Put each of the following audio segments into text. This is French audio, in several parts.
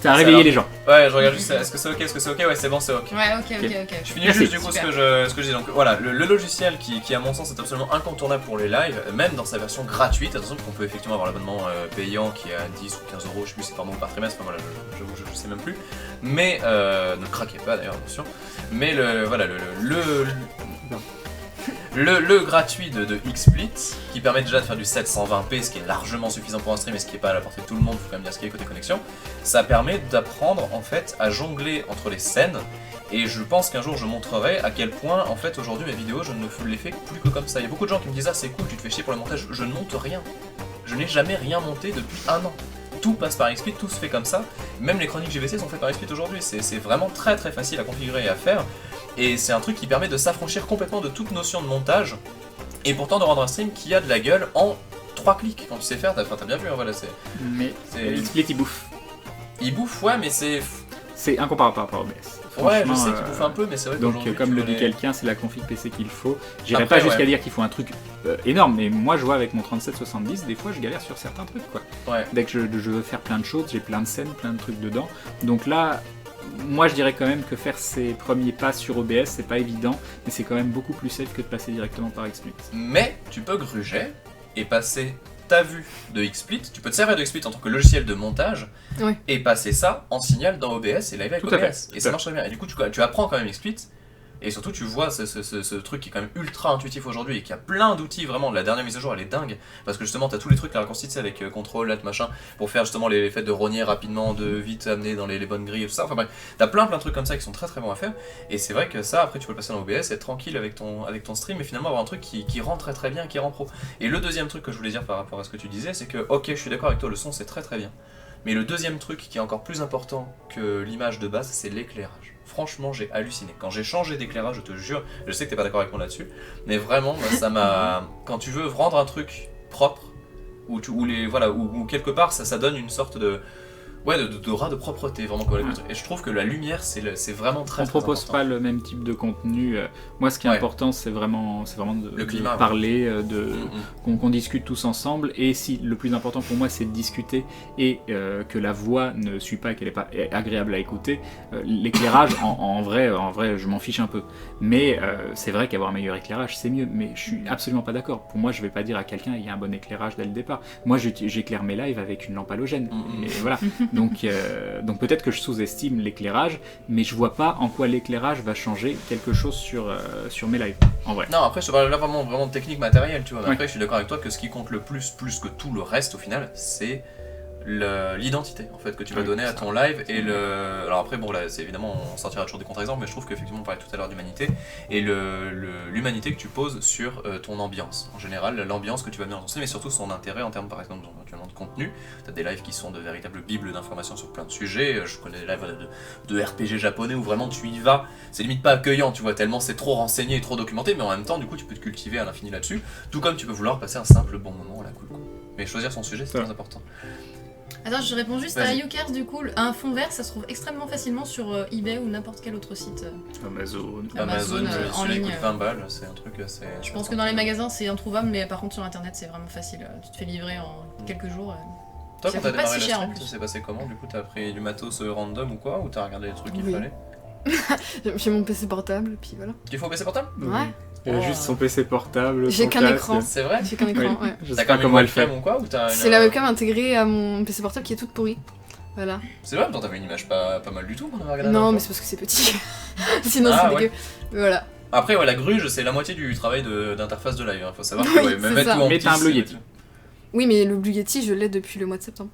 T'as réveillé les gens. Ouais, je regarde juste, est-ce que c'est ok, ouais c'est bon, c'est ok. Ouais, ok. Je finis juste du coup ce que je disais. Donc voilà, le logiciel qui à mon sens est absolument incontournable pour les lives, même dans sa version gratuite, attention qu'on peut effectivement avoir l'abonnement payant qui est à 10 ou 15 euros, je sais plus, c'est par mois ou par trimestre, enfin voilà, je sais même plus. Mais, ne craquez pas d'ailleurs, attention. Mais le gratuit de XSplit, qui permet déjà de faire du 720p, ce qui est largement suffisant pour un stream et ce qui n'est pas à la portée de tout le monde, faut quand même dire ce qui est côté connexion, ça permet d'apprendre en fait à jongler entre les scènes. Et je pense qu'un jour je montrerai à quel point en fait aujourd'hui mes vidéos je ne les fais plus que comme ça. Il y a beaucoup de gens qui me disent ah c'est cool, tu te fais chier pour le montage. Je ne monte rien. Je n'ai jamais rien monté depuis 1 an. Tout passe par XSplit, tout se fait comme ça. Même les chroniques GVC sont faites par XSplit aujourd'hui. C'est vraiment très très facile à configurer et à faire. Et c'est un truc qui permet de s'affranchir complètement de toute notion de montage. Et pourtant de rendre un stream qui a de la gueule en 3 clics. Quand tu sais faire, t'as bien vu, hein, voilà. Mais XSplit il bouffe. Il bouffe, ouais, mais c'est... C'est incomparable par rapport à OBS. Ouais, je sais qu'il bouffe un peu, mais c'est vrai que donc comme le dit quelqu'un, c'est la config PC qu'il faut. J'irai Après, pas jusqu'à dire qu'il faut un truc énorme, mais moi je vois avec mon 3770, des fois je galère sur certains trucs quoi. Ouais. Dès que je veux faire plein de choses, j'ai plein de scènes, plein de trucs dedans. Donc là, moi je dirais quand même que faire ses premiers pas sur OBS, c'est pas évident, mais c'est quand même beaucoup plus safe que de passer directement par XSplit. Mais tu peux gruger et passer ta vue de XSplit, tu peux te servir de XSplit en tant que logiciel de montage, et passer ça en signal dans OBS et live avec OBS. Et ça marche très bien. Et du coup, tu apprends quand même XSplit, et surtout tu vois ce truc qui est quand même ultra intuitif aujourd'hui et qui a plein d'outils, vraiment. La dernière mise à jour elle est dingue, parce que justement t'as tous les trucs à raccourcir avec contrôle, alt, machin, pour faire justement les faits de rogner rapidement, de vite amener dans les bonnes grilles et tout ça. Enfin bref, t'as plein de trucs comme ça qui sont très très bons à faire, et c'est vrai que ça après tu peux le passer dans OBS, être tranquille avec ton stream et finalement avoir un truc qui rend très très bien, qui rend pro. Et le deuxième truc que je voulais dire par rapport à ce que tu disais, c'est que ok, je suis d'accord avec toi, le son c'est très très bien. Mais le deuxième truc qui est encore plus important que l'image de base, c'est l'éclairage. Franchement, j'ai halluciné. Quand j'ai changé d'éclairage, je te jure, je sais que t'es pas d'accord avec moi là-dessus, mais vraiment, ça m'a... Quand tu veux rendre un truc propre, ou quelque part, ça donne une sorte de... Ouais, d'aura de propreté, vraiment. Et je trouve que la lumière, c'est vraiment très important. On propose pas le même type de contenu. Moi, ce qui est important, c'est vraiment de parler, qu'on discute tous ensemble. Et si le plus important pour moi, c'est de discuter et que la voix ne suit pas, qu'elle est pas agréable à écouter, l'éclairage, en vrai, je m'en fiche un peu. Mais c'est vrai qu'avoir un meilleur éclairage, c'est mieux. Mais je suis absolument pas d'accord. Pour moi, je vais pas dire à quelqu'un il y a un bon éclairage dès le départ. Moi, j'éclaire mes lives avec une lampe halogène. Et voilà. Donc peut-être que je sous-estime l'éclairage, mais je vois pas en quoi l'éclairage va changer quelque chose sur mes lives, en vrai. Non, après je te parle là vraiment de technique matérielle, tu vois. Mais après je suis d'accord avec toi que ce qui compte le plus que tout le reste au final, c'est l'identité en fait que tu vas donner à ton live et alors après bon là c'est évidemment on sortira toujours des contre-exemples, mais je trouve qu'effectivement on parlait tout à l'heure d'humanité et l'humanité que tu poses sur ton ambiance en général, l'ambiance que tu vas mettre dans ton stream et surtout son intérêt en termes par exemple de contenu. T'as des lives qui sont de véritables bibles d'informations sur plein de sujets, je connais des lives de RPG japonais où vraiment tu y vas, c'est limite pas accueillant tu vois, tellement c'est trop renseigné et trop documenté, mais en même temps du coup tu peux te cultiver à l'infini là-dessus, tout comme tu peux vouloir passer un simple bon moment à la cool quoi. Mais choisir son sujet c'est très important. Attends, je réponds juste à Yukers du coup. Un fond vert, ça se trouve extrêmement facilement sur eBay ou n'importe quel autre site. Amazon en ligne. Coûte 20 balles, c'est un truc assez... Je pense que dans les magasins c'est introuvable, mais par contre sur internet c'est vraiment facile. Tu te fais livrer en quelques jours. Toi quand t'as démarré le stream, ça s'est passé comment? Du coup t'as pris du matos random ou quoi? Ou t'as regardé les trucs qu'il fallait? J'ai mon PC portable, puis voilà. Tu faut PC portable? Ouais. Elle a juste son PC portable. J'ai qu'un écran. C'est vrai? J'ai qu'un écran, ouais. T'as quand même une webcam ou quoi? C'est la webcam intégrée à mon PC portable qui est toute pourrie. Voilà. C'est vrai, pourtant t'avais une image pas mal du tout qu'on avait regardé. Non, mais c'est parce que c'est petit. Sinon c'est dégueu. Voilà. Après, ouais, la gruge, c'est la moitié du travail d'interface de live. Faut savoir que mettre tout en petit. Mais t'as un Blue Yeti. Oui, mais le Blue Yeti, je l'ai depuis le mois de septembre.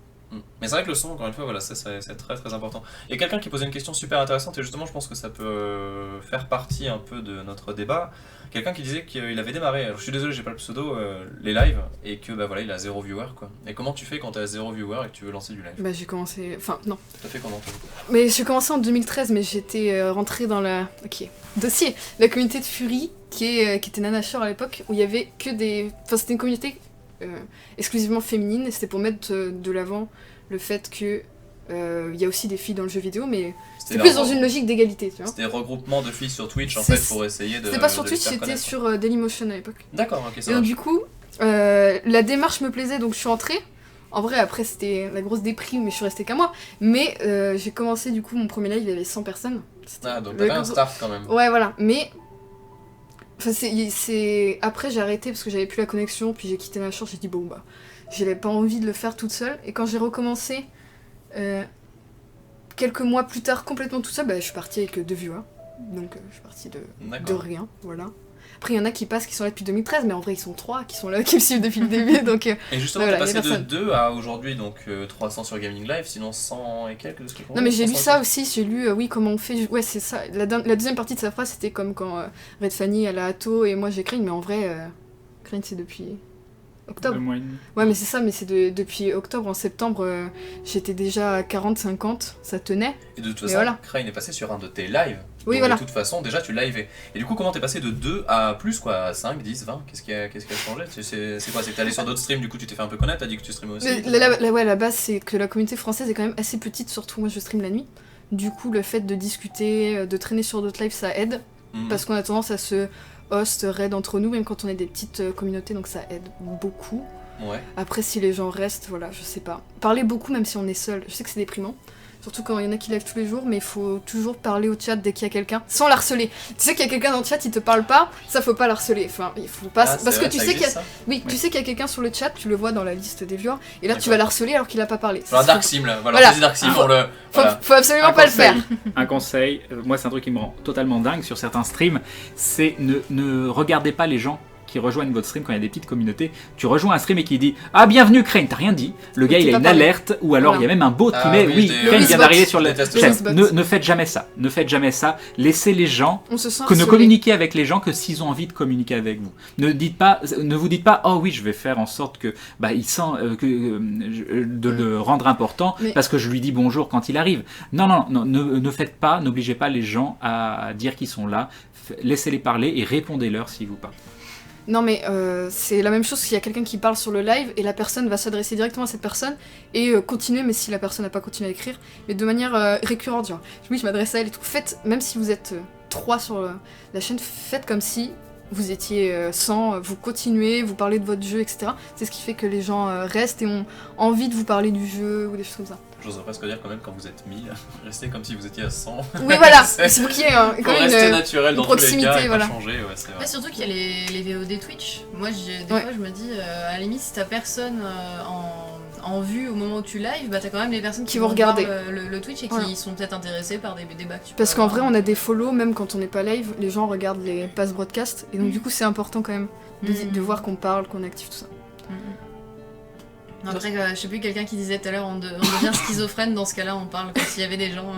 Mais c'est vrai que le son, encore une fois, voilà, c'est très très important. Il y a quelqu'un qui posait une question super intéressante et justement je pense que ça peut faire partie un peu de notre débat. Quelqu'un qui disait qu'il avait démarré, alors je suis désolé j'ai pas le pseudo, les lives et que bah voilà il a 0 viewer quoi. Et comment tu fais quand t'as 0 viewer et que tu veux lancer du live? Bah j'ai commencé, enfin non. T'as fait comment toi? Mais j'ai commencé en 2013 mais j'étais rentrée dans la... Ok, dossier. La communauté de Fury qui était Nana Shore à l'époque où il y avait que des... Enfin c'était une communauté exclusivement féminine et c'était pour mettre de l'avant le fait que il y a aussi des filles dans le jeu vidéo, mais c'était plus dans une logique d'égalité, tu vois. C'était regroupement de filles sur Twitch en fait pour essayer de... C'était pas sur Twitch, c'était sur Dailymotion à l'époque. D'accord, ok, ça et donc du coup, la démarche me plaisait, donc je suis entrée En vrai, après, c'était la grosse déprime, mais je suis restée qu'un mois. Mais j'ai commencé, du coup, mon premier live, il y avait 100 personnes. Ah, donc t'avais un start quand même. Ouais, voilà. Mais... Enfin, après, j'ai arrêté parce que j'avais plus la connexion, puis j'ai quitté ma chambre, j'ai dit, bon, bah, j'avais pas envie de le faire toute seule. Et quand j'ai recommencé, quelques mois plus tard, complètement toute seule, bah, je suis partie avec 2 viewers. Donc, je suis partie de rien, voilà. Après, il y en a qui passent, qui sont là depuis 2013, mais en vrai, ils sont 3 qui sont là, qui me suivent depuis le début. Donc, et justement, t'es passé de 2 à aujourd'hui, donc 300 sur Gaming Live, sinon 100 et quelques de ce que Non, mais j'ai lu ça aussi, j'ai lu, oui, comment on fait. Ouais, c'est ça. La deuxième partie de sa phrase, c'était comme quand Red Fanny, elle a Atto et moi j'ai Crane, mais en vrai, Crane, c'est depuis octobre. Ouais, mais c'est ça, mais c'est depuis octobre. En septembre, j'étais déjà à 40-50, ça tenait. Et de toute façon, voilà. Crane est passé sur un de tes lives. Oui, voilà. De toute façon, déjà, tu livais. Et du coup, comment t'es passé de 2 à plus, quoi, à 5, 10, 20 Qu'est-ce qui a changé? C'est quoi? C'est que t'es allé sur d'autres streams, du coup, tu t'es fait un peu connaître, t'as dit que tu streamais aussi? La base, c'est que la communauté française est quand même assez petite, surtout moi, je stream la nuit. Du coup, le fait de discuter, de traîner sur d'autres lives, ça aide. Parce qu'on a tendance à se host, raid entre nous, même quand on est des petites communautés, donc ça aide beaucoup. Ouais. Après, si les gens restent, voilà, je sais pas. Parler beaucoup, même si on est seul, je sais que c'est déprimant. Surtout quand il y en a qui live tous les jours, mais il faut toujours parler au chat dès qu'il y a quelqu'un, sans l'harceler. Tu sais qu'il y a quelqu'un dans le chat, il te parle pas, ça faut pas l'harceler. Enfin, il faut pas. Parce que tu sais qu'il y a. Oui, tu sais qu'il y a quelqu'un sur le chat, tu le vois dans la liste des viewers, et là tu vas l'harceler alors qu'il a pas parlé. Genre Dark Sim là, voilà. Dark Sim pour le. Faut absolument pas le faire. Un conseil, moi c'est un truc qui me rend totalement dingue sur certains streams, c'est ne regardez pas les gens qui rejoignent votre stream quand il y a des petites communautés. Tu rejoins un stream et qui dit « Ah, bienvenue Crane », t'as rien dit. Le gars, il a une alerte, ou alors il y a même un bot qui met « Oui, Crane vient d'arriver sur le... » Ne faites jamais ça. Ne faites jamais ça. Laissez les gens... Ne communiquez avec les gens que s'ils ont envie de communiquer avec vous. Ne vous dites pas « Oh oui, je vais faire en sorte que il sent de le rendre important parce que je lui dis bonjour quand il arrive. » Non, ne faites pas, n'obligez pas les gens à dire qu'ils sont là. Laissez-les parler et répondez-leur s'ils vous parlent. Non mais c'est la même chose s'il y a quelqu'un qui parle sur le live et la personne va s'adresser directement à cette personne et continuer, mais si la personne n'a pas continué à écrire, mais de manière récurrente, genre oui je m'adresse à elle et tout. Faites, même si vous êtes 3 sur la chaîne, faites comme si vous étiez 100, vous continuez, vous parlez de votre jeu, etc. C'est ce qui fait que les gens restent et ont envie de vous parler du jeu ou des choses comme ça. J'oserais presque dire quand même quand vous êtes 1000, restez comme si vous étiez à 100. Oui voilà, c'est pour qu'il y ait quand même rester naturel dans proximité, tous les cas et voilà. Pas changer, ouais, c'est vrai. Surtout qu'il y a les VOD Twitch. Moi des fois je me dis, à la limite si t'as personne en vue au moment où tu live, bah t'as quand même les personnes qui vont regarder le Twitch et qui sont peut-être intéressées par des débats que tu peux Parce qu'en vrai on a des follow, même quand on n'est pas live, les gens regardent les pass broadcast et donc du coup c'est important quand même de voir qu'on parle, qu'on active tout ça. Après, je sais plus, quelqu'un qui disait tout à l'heure, on devient schizophrène dans ce cas-là, on parle comme s'il y avait des gens.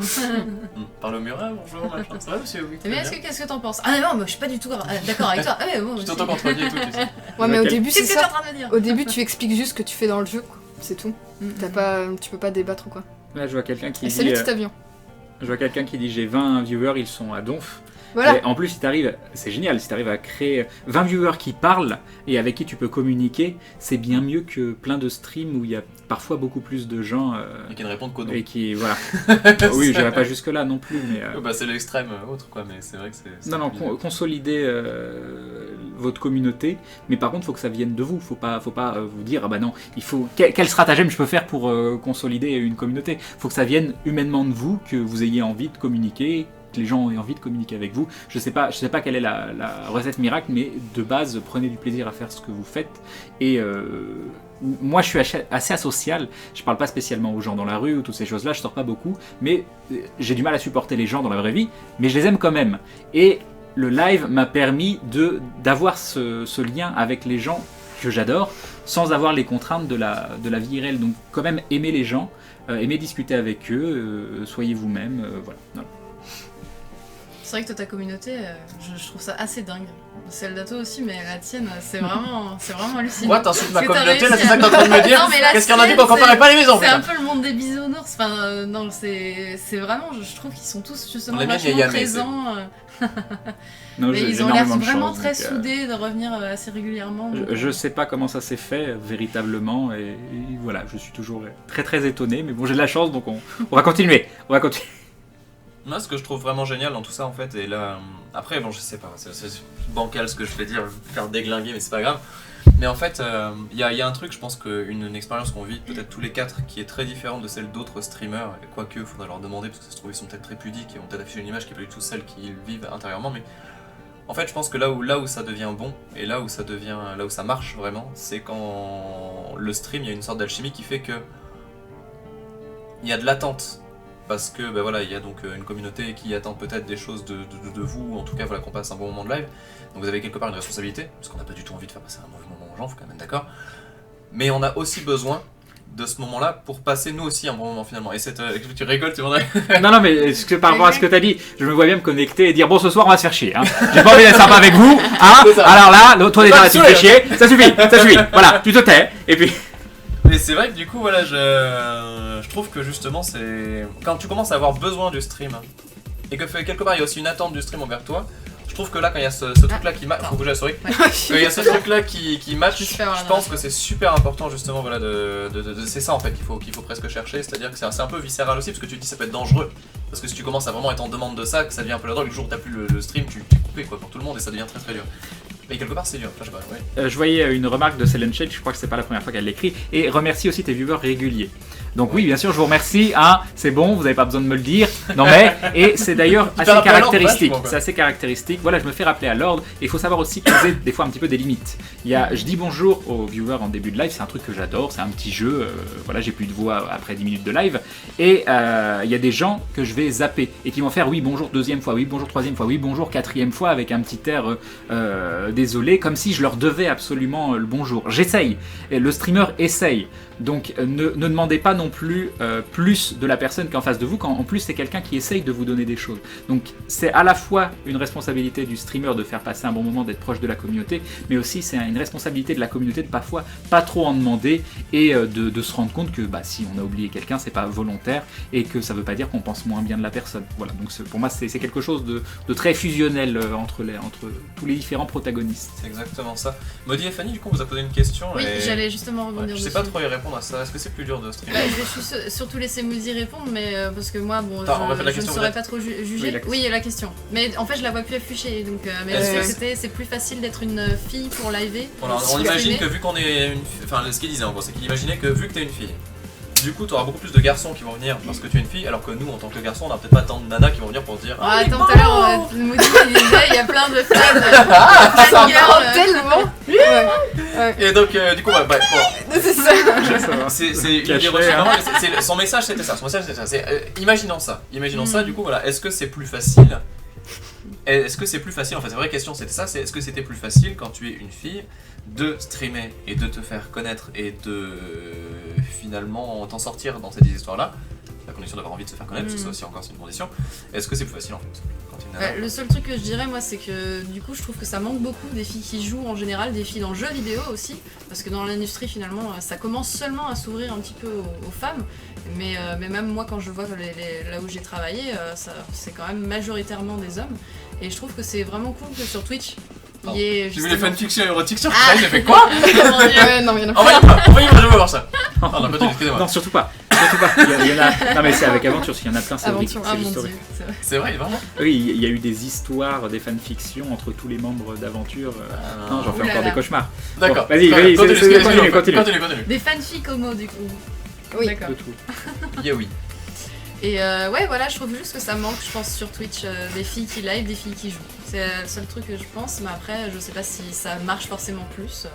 Parle au mur, bonjour, machin. Ça va, monsieur? Oui. Mais qu'est-ce que t'en penses? Ah non, moi je suis pas du tout d'accord avec toi. Ah, mais bon, je t'entends contredire et tout, tu sais. Ouais, mais au début, c'est ça. Qu'est-ce que t'es en train de me dire? Au début, tu expliques juste ce que tu fais dans le jeu, quoi. C'est tout. Tu peux pas débattre ou quoi. Là, je vois quelqu'un qui dit. Salut, petit avion. Je vois quelqu'un qui dit j'ai 20 viewers, ils sont à Donf. Voilà. Et en plus, si t'arrives, c'est génial, si t'arrives à créer 20 viewers qui parlent et avec qui tu peux communiquer, c'est bien mieux que plein de streams où il y a parfois beaucoup plus de gens. Et qui ne répondent qu'au nom. Et qui, voilà. Oui, je vais pas jusque-là non plus, mais. C'est l'extrême autre, quoi, mais c'est vrai que c'est. Non, consolider votre communauté, mais par contre, il faut que ça vienne de vous. Faut pas vous dire, ah bah non, il faut. Quel stratagème je peux faire pour consolider une communauté? Faut que ça vienne humainement de vous, que vous ayez envie de communiquer. Les gens ont envie de communiquer avec vous. Je sais pas quelle est la recette miracle, mais de base, prenez du plaisir à faire ce que vous faites. Et moi, je suis assez asocial. Je parle pas spécialement aux gens dans la rue ou toutes ces choses-là. Je sors pas beaucoup, mais j'ai du mal à supporter les gens dans la vraie vie. Mais je les aime quand même. Et le live m'a permis d'avoir ce lien avec les gens que j'adore, sans avoir les contraintes de la vie réelle. Donc, quand même, aimez les gens, aimez discuter avec eux, soyez vous-même, voilà. C'est vrai que toi, ta communauté, je trouve ça assez dingue. Celle d'Atto aussi, mais la tienne, c'est vraiment hallucinant. Moi, t'insultes ma communauté, là, c'est ça que t'es en train de me dire? Qu'est-ce qu'il y en a dit qu'on comparait pas les maisons? C'est un peu le monde des bisounours. Enfin, non, c'est vraiment, je trouve qu'ils sont tous justement vachement présents. Non, mais ils ont l'air vraiment très soudés de revenir assez régulièrement. Je sais pas comment ça s'est fait véritablement, et voilà, je suis toujours très très étonné, mais bon, j'ai de la chance, donc on va continuer. Moi, ce que je trouve vraiment génial dans tout ça, en fait, et là, après, bon, je sais pas, c'est bancal ce que je vais dire, je vais me faire déglinguer, mais c'est pas grave. Mais en fait, il y a un truc, je pense qu'une expérience qu'on vit peut-être tous les 4 qui est très différente de celle d'autres streamers, quoique il faudra leur demander parce que ça se trouve ils sont peut-être très pudiques et vont peut-être afficher une image qui n'est pas du tout celle qu'ils vivent intérieurement, mais en fait je pense que là où ça devient bon et là où ça marche vraiment, c'est quand le stream, il y a une sorte d'alchimie qui fait que il y a de l'attente. Parce que bah voilà, il y a donc une communauté qui attend peut-être des choses de vous, en tout cas voilà, qu'on passe un bon moment de live. Donc vous avez quelque part une responsabilité, parce qu'on n'a pas du tout envie de faire passer un mauvais moment aux gens, faut quand même être d'accord. Mais on a aussi besoin de ce moment-là pour passer nous aussi un bon moment finalement. Et tu rigoles, tu vois. Non, mais par rapport à ce que t'as dit, je me vois bien me connecter et dire bon, ce soir on va se faire chier. Hein. J'ai pas envie d'être sympa avec vous. Hein. Alors là, toi déjà tu me fais chier, ça suffit. Voilà, tu te tais. Et puis. Mais c'est vrai que du coup, voilà, je trouve que justement, c'est quand tu commences à avoir besoin du stream et que quelque part il y a aussi une attente du stream envers toi. Je trouve que là, quand il y a ce truc-là qui match, faut bouger la souris. Quand il y a ce truc-là qui match, je pense que c'est super important justement, voilà, c'est ça en fait qu'il faut presque chercher, c'est-à-dire que c'est un peu viscéral aussi, parce que tu te dis ça peut être dangereux, parce que si tu commences à vraiment être en demande de ça, que ça devient un peu la drogue, le jour où t'as plus le stream, tu t'es coupé quoi pour tout le monde et ça devient très très dur. Mais quelque part c'est dur, enfin, je sais pas, ouais. Je voyais une remarque de Céline Shade, je crois que c'est pas la première fois qu'elle l'écrit, et remercie aussi tes viewers réguliers. Donc oui, bien sûr, je vous remercie, hein, c'est bon, vous n'avez pas besoin de me le dire, non mais, et c'est d'ailleurs assez caractéristique, c'est assez caractéristique, voilà, je me fais rappeler à l'ordre, et il faut savoir aussi poser des fois un petit peu des limites. Je dis bonjour aux viewers en début de live, c'est un truc que j'adore, c'est un petit jeu, voilà, j'ai plus de voix après 10 minutes de live, et il y a des gens que je vais zapper, et qui vont faire oui, bonjour deuxième fois, oui, bonjour troisième fois, oui, bonjour quatrième fois, avec un petit air désolé, comme si je leur devais absolument le bonjour. J'essaye, et le streamer essaye. Donc ne demandez pas non plus plus de la personne qui est en face de vous, quand en plus c'est quelqu'un qui essaye de vous donner des choses. Donc c'est à la fois une responsabilité du streamer de faire passer un bon moment, d'être proche de la communauté, mais aussi c'est une responsabilité de la communauté de parfois pas trop en demander et de se rendre compte que si on a oublié quelqu'un, c'est pas volontaire et que ça veut pas dire qu'on pense moins bien de la personne. Voilà, donc pour moi c'est quelque chose de très fusionnel entre tous les différents protagonistes. C'est exactement ça. Maudie et Fanny, du coup, on vous a posé une question. Oui, j'allais justement rebondir dessus. Je sais pas trop y répondre à ça. Est-ce que c'est plus dur de streamer? Je suis surtout laissé Maudie répondre, mais parce que moi, bon, je ne saurais pas trop juger. Oui, la question. Mais en fait, je la vois plus affichée, donc c'est plus facile d'être une fille pour liver. On imagine que vu qu'on est une... Enfin, ce qu'il disait en gros, c'est qu'il imaginait que vu que t'es une fille, du coup, tu auras beaucoup plus de garçons qui vont venir parce que tu es une fille, alors que nous, en tant que garçons, on n'a peut-être pas tant de nanas qui vont venir pour se dire. Ah, attends, tout à l'heure, Maudie disait, il y a plein de fans girls tellement. Et donc, du coup, bon. C'est ça. C'est son message, c'était ça. Imaginons ça. Du coup, voilà. Est-ce que c'est plus facile? En fait, la vraie question c'était ça, c'est est-ce que c'était plus facile quand tu es une fille de streamer et de te faire connaître et de finalement t'en sortir dans ces histoires-là, la condition d'avoir envie de se faire connaître, parce que ça aussi encore c'est une condition. Est-ce que c'est plus facile en fait quand le seul truc que je dirais moi, c'est que du coup je trouve que ça manque beaucoup des filles qui jouent en général, des filles dans le jeu vidéo aussi, parce que dans l'industrie finalement ça commence seulement à s'ouvrir un petit peu aux femmes, mais même moi quand je vois là où j'ai travaillé, c'est quand même majoritairement des hommes, et je trouve que c'est vraiment cool que sur Twitch j'ai vu les fanfictions érotiques sur Twitch, j'ai fait quoi? Non, il y en a envoyez-moi, je veux voir ça. Non, surtout pas. Il y en a... Non mais c'est avec Aventure, il y en a plein, c'est historique. C'est vrai, vraiment? Oui, il y a eu des histoires, des fanfictions entre tous les membres d'Aventure. Non, j'en fais encore des cauchemars. D'accord. Bon, vas-y, continue. Des fanfics homo du coup. Oui. D'accord. Oui. Et ouais, voilà, je trouve juste que ça manque, je pense, sur Twitch, des filles qui live, des filles qui jouent. C'est le seul truc que je pense, mais après, je sais pas si ça marche forcément plus.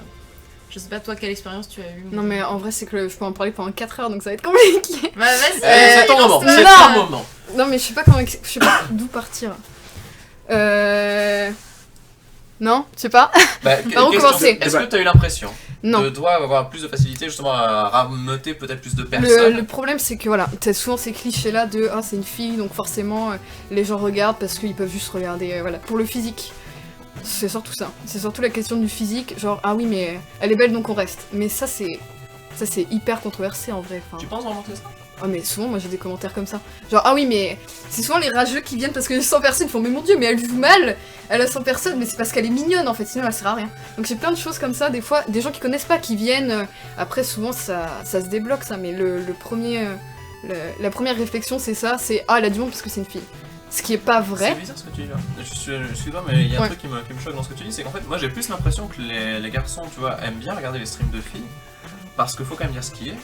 Je sais pas, toi, quelle expérience tu as eu? Non, mais en vrai, c'est que je peux en parler pendant 4 heures, donc ça va être compliqué. Bah, vas-y, c'est ton moment, Non, mais je sais pas d'où partir. Non, je sais pas. Par où commencer? Est-ce que tu as eu l'impression de toi avoir plus de facilité justement à rameuter peut-être plus de personnes? Le problème c'est que voilà, t'as souvent ces clichés là de c'est une fille donc forcément les gens regardent parce qu'ils peuvent juste regarder voilà. Pour le physique, c'est surtout ça. C'est surtout la question du physique, genre oui mais elle est belle donc on reste. Mais ça c'est hyper controversé en vrai. Tu penses vraiment que c'est ça? Ah mais souvent moi j'ai des commentaires comme ça, genre oui mais c'est souvent les rageux qui viennent parce que 100 personnes font mais mon dieu mais elle joue mal, elle a 100 personnes mais c'est parce qu'elle est mignonne en fait, sinon elle sert à rien. Donc j'ai plein de choses comme ça, des fois des gens qui connaissent pas qui viennent, après souvent ça se débloque ça, mais la première réflexion c'est ça, c'est elle a du monde parce que c'est une fille. Ce qui est pas vrai. C'est bizarre ce que tu dis là. Je suis pas, mais il y a un truc qui me choque dans ce que tu dis, c'est qu'en fait, moi j'ai plus l'impression que les garçons, tu vois, aiment bien regarder les streams de filles, parce qu'il faut quand même dire ce qui est.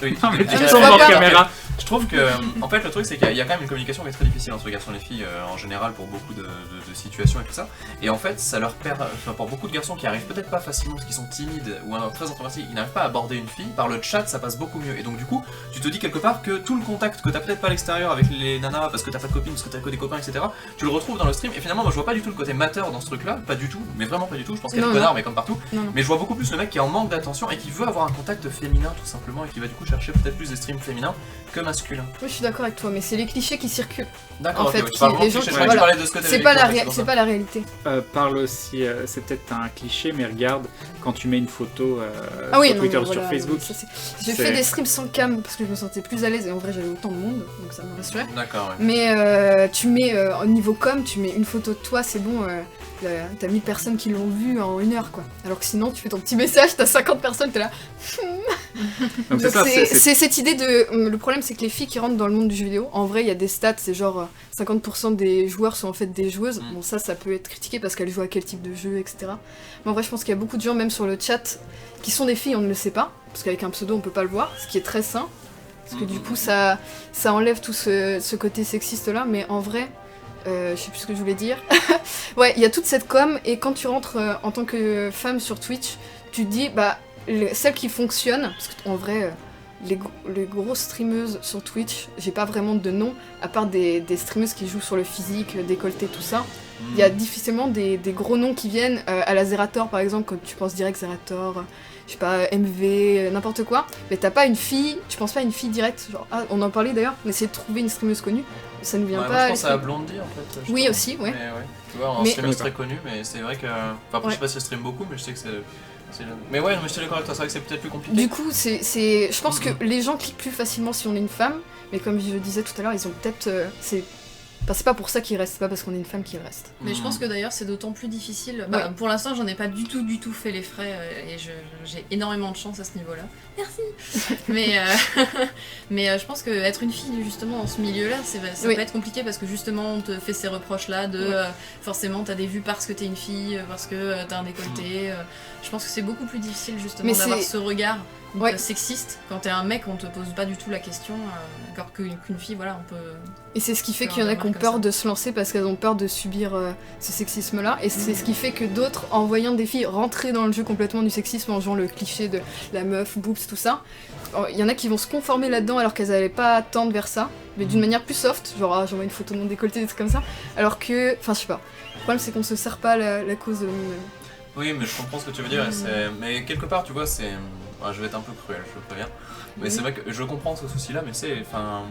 Oui, non, mais caméra. Je trouve que, en fait, le truc c'est qu'il y a quand même une communication qui est très difficile entre les garçons et les filles en général pour beaucoup de situations et tout ça. Et en fait, ça leur perd, pour beaucoup de garçons qui arrivent peut-être pas facilement parce qu'ils sont timides ou très introvertis, ils n'arrivent pas à aborder une fille. Par le chat, ça passe beaucoup mieux. Et donc du coup, tu te dis quelque part que tout le contact que t'as peut-être pas à l'extérieur avec les nanas parce que t'as pas de copines, parce que t'as que des copains, etc. Tu le retrouves dans le stream. Et finalement, moi je vois pas du tout le côté mateur dans ce truc-là, pas du tout, mais vraiment pas du tout. Je pense qu'il y a des connards, mais comme partout. Mais je vois beaucoup plus le mec qui est en manque d'attention et qui veut avoir un contact féminin tout simplement et qui va du coup chercher peut-être plus des streams féminins que masculins. Oui, je suis d'accord avec toi, mais c'est les clichés qui circulent. D'accord, en fait, les gens c'est pas la réalité. Parle aussi, c'est peut-être un cliché, mais regarde quand tu mets une photo sur Twitter ou sur Facebook. J'ai fait des streams sans cam parce que je me sentais plus à l'aise et en vrai j'avais autant de monde, donc ça me rassurait. D'accord. Ouais. Mais tu mets au niveau com, tu mets une photo de toi, c'est bon. T'as 1000 personnes qui l'ont vu en 1 heure quoi. Alors que sinon tu fais ton petit message, t'as 50 personnes, t'es là. Donc c'est cette idée de. Le problème c'est que les filles qui rentrent dans le monde du jeu vidéo, en vrai il y a des stats, c'est genre 50% des joueurs sont en fait des joueuses. Bon ça peut être critiqué parce qu'elles jouent à quel type de jeu, etc. Mais en vrai je pense qu'il y a beaucoup de gens même sur le chat qui sont des filles, on ne le sait pas, parce qu'avec un pseudo on peut pas le voir, ce qui est très sain. Parce que du coup ça enlève tout ce côté sexiste là, mais en vrai. Je sais plus ce que je voulais dire. Ouais, il y a toute cette com, et quand tu rentres en tant que femme sur Twitch, tu te dis, bah, celles qui fonctionnent, parce qu'en vrai, les grosses streameuses sur Twitch, j'ai pas vraiment de nom, à part des streameuses qui jouent sur le physique, décolleté, tout ça. Il y a difficilement des gros noms qui viennent, à la Zerator par exemple, quand tu penses direct Zerator, je sais pas, MV, n'importe quoi, mais t'as pas une fille, tu penses pas à une fille directe, genre, ah, on en parlait d'ailleurs, on essayait de trouver une streameuse connue, ça ne vient pas. Moi je pense à Blondie en fait. Oui aussi, ouais. Mais, ouais. Tu vois, en streameuse très connue, mais c'est vrai que. Enfin, après, je sais pas si elle stream beaucoup, mais je sais que c'est. Mais ouais, mais je suis d'accord avec toi, c'est vrai que c'est peut-être plus compliqué. Du coup, je pense que les gens cliquent plus facilement si on est une femme, mais comme je disais tout à l'heure, ils ont peut-être. C'est pas pour ça qu'ils restent, c'est pas parce qu'on est une femme qu'ils restent. Mais je pense que d'ailleurs c'est d'autant plus difficile. Pour l'instant j'en ai pas du tout fait les frais et j'ai énormément de chance à ce niveau-là. Merci. Mais je pense que être une fille justement dans ce milieu-là, ça peut être compliqué parce que justement on te fait ces reproches-là de forcément t'as des vues parce que t'es une fille, parce que t'as un décolleté. Je pense que c'est beaucoup plus difficile justement d'avoir ce regard. Sexiste, quand t'es un mec on te pose pas du tout la question, alors qu'une fille voilà on peut... Et c'est ce qui fait qu'il y en a qui ont peur de se lancer parce qu'elles ont peur de subir ce sexisme là, et c'est ce qui fait que d'autres, en voyant des filles rentrer dans le jeu complètement du sexisme, en jouant le cliché de la meuf, boobs, tout ça, il y en a qui vont se conformer là-dedans alors qu'elles allaient pas tendre vers ça, mais d'une manière plus soft, genre j'envoie une photo de mon décolleté, des trucs comme ça, alors que, enfin je sais pas, le problème c'est qu'on se sert pas la cause de nous-mêmes. Oui mais je comprends ce que tu veux dire, mais quelque part tu vois c'est... je vais être un peu cruel, je le préviens. Mais c'est vrai que je comprends ce souci-là, mais c'est, enfin...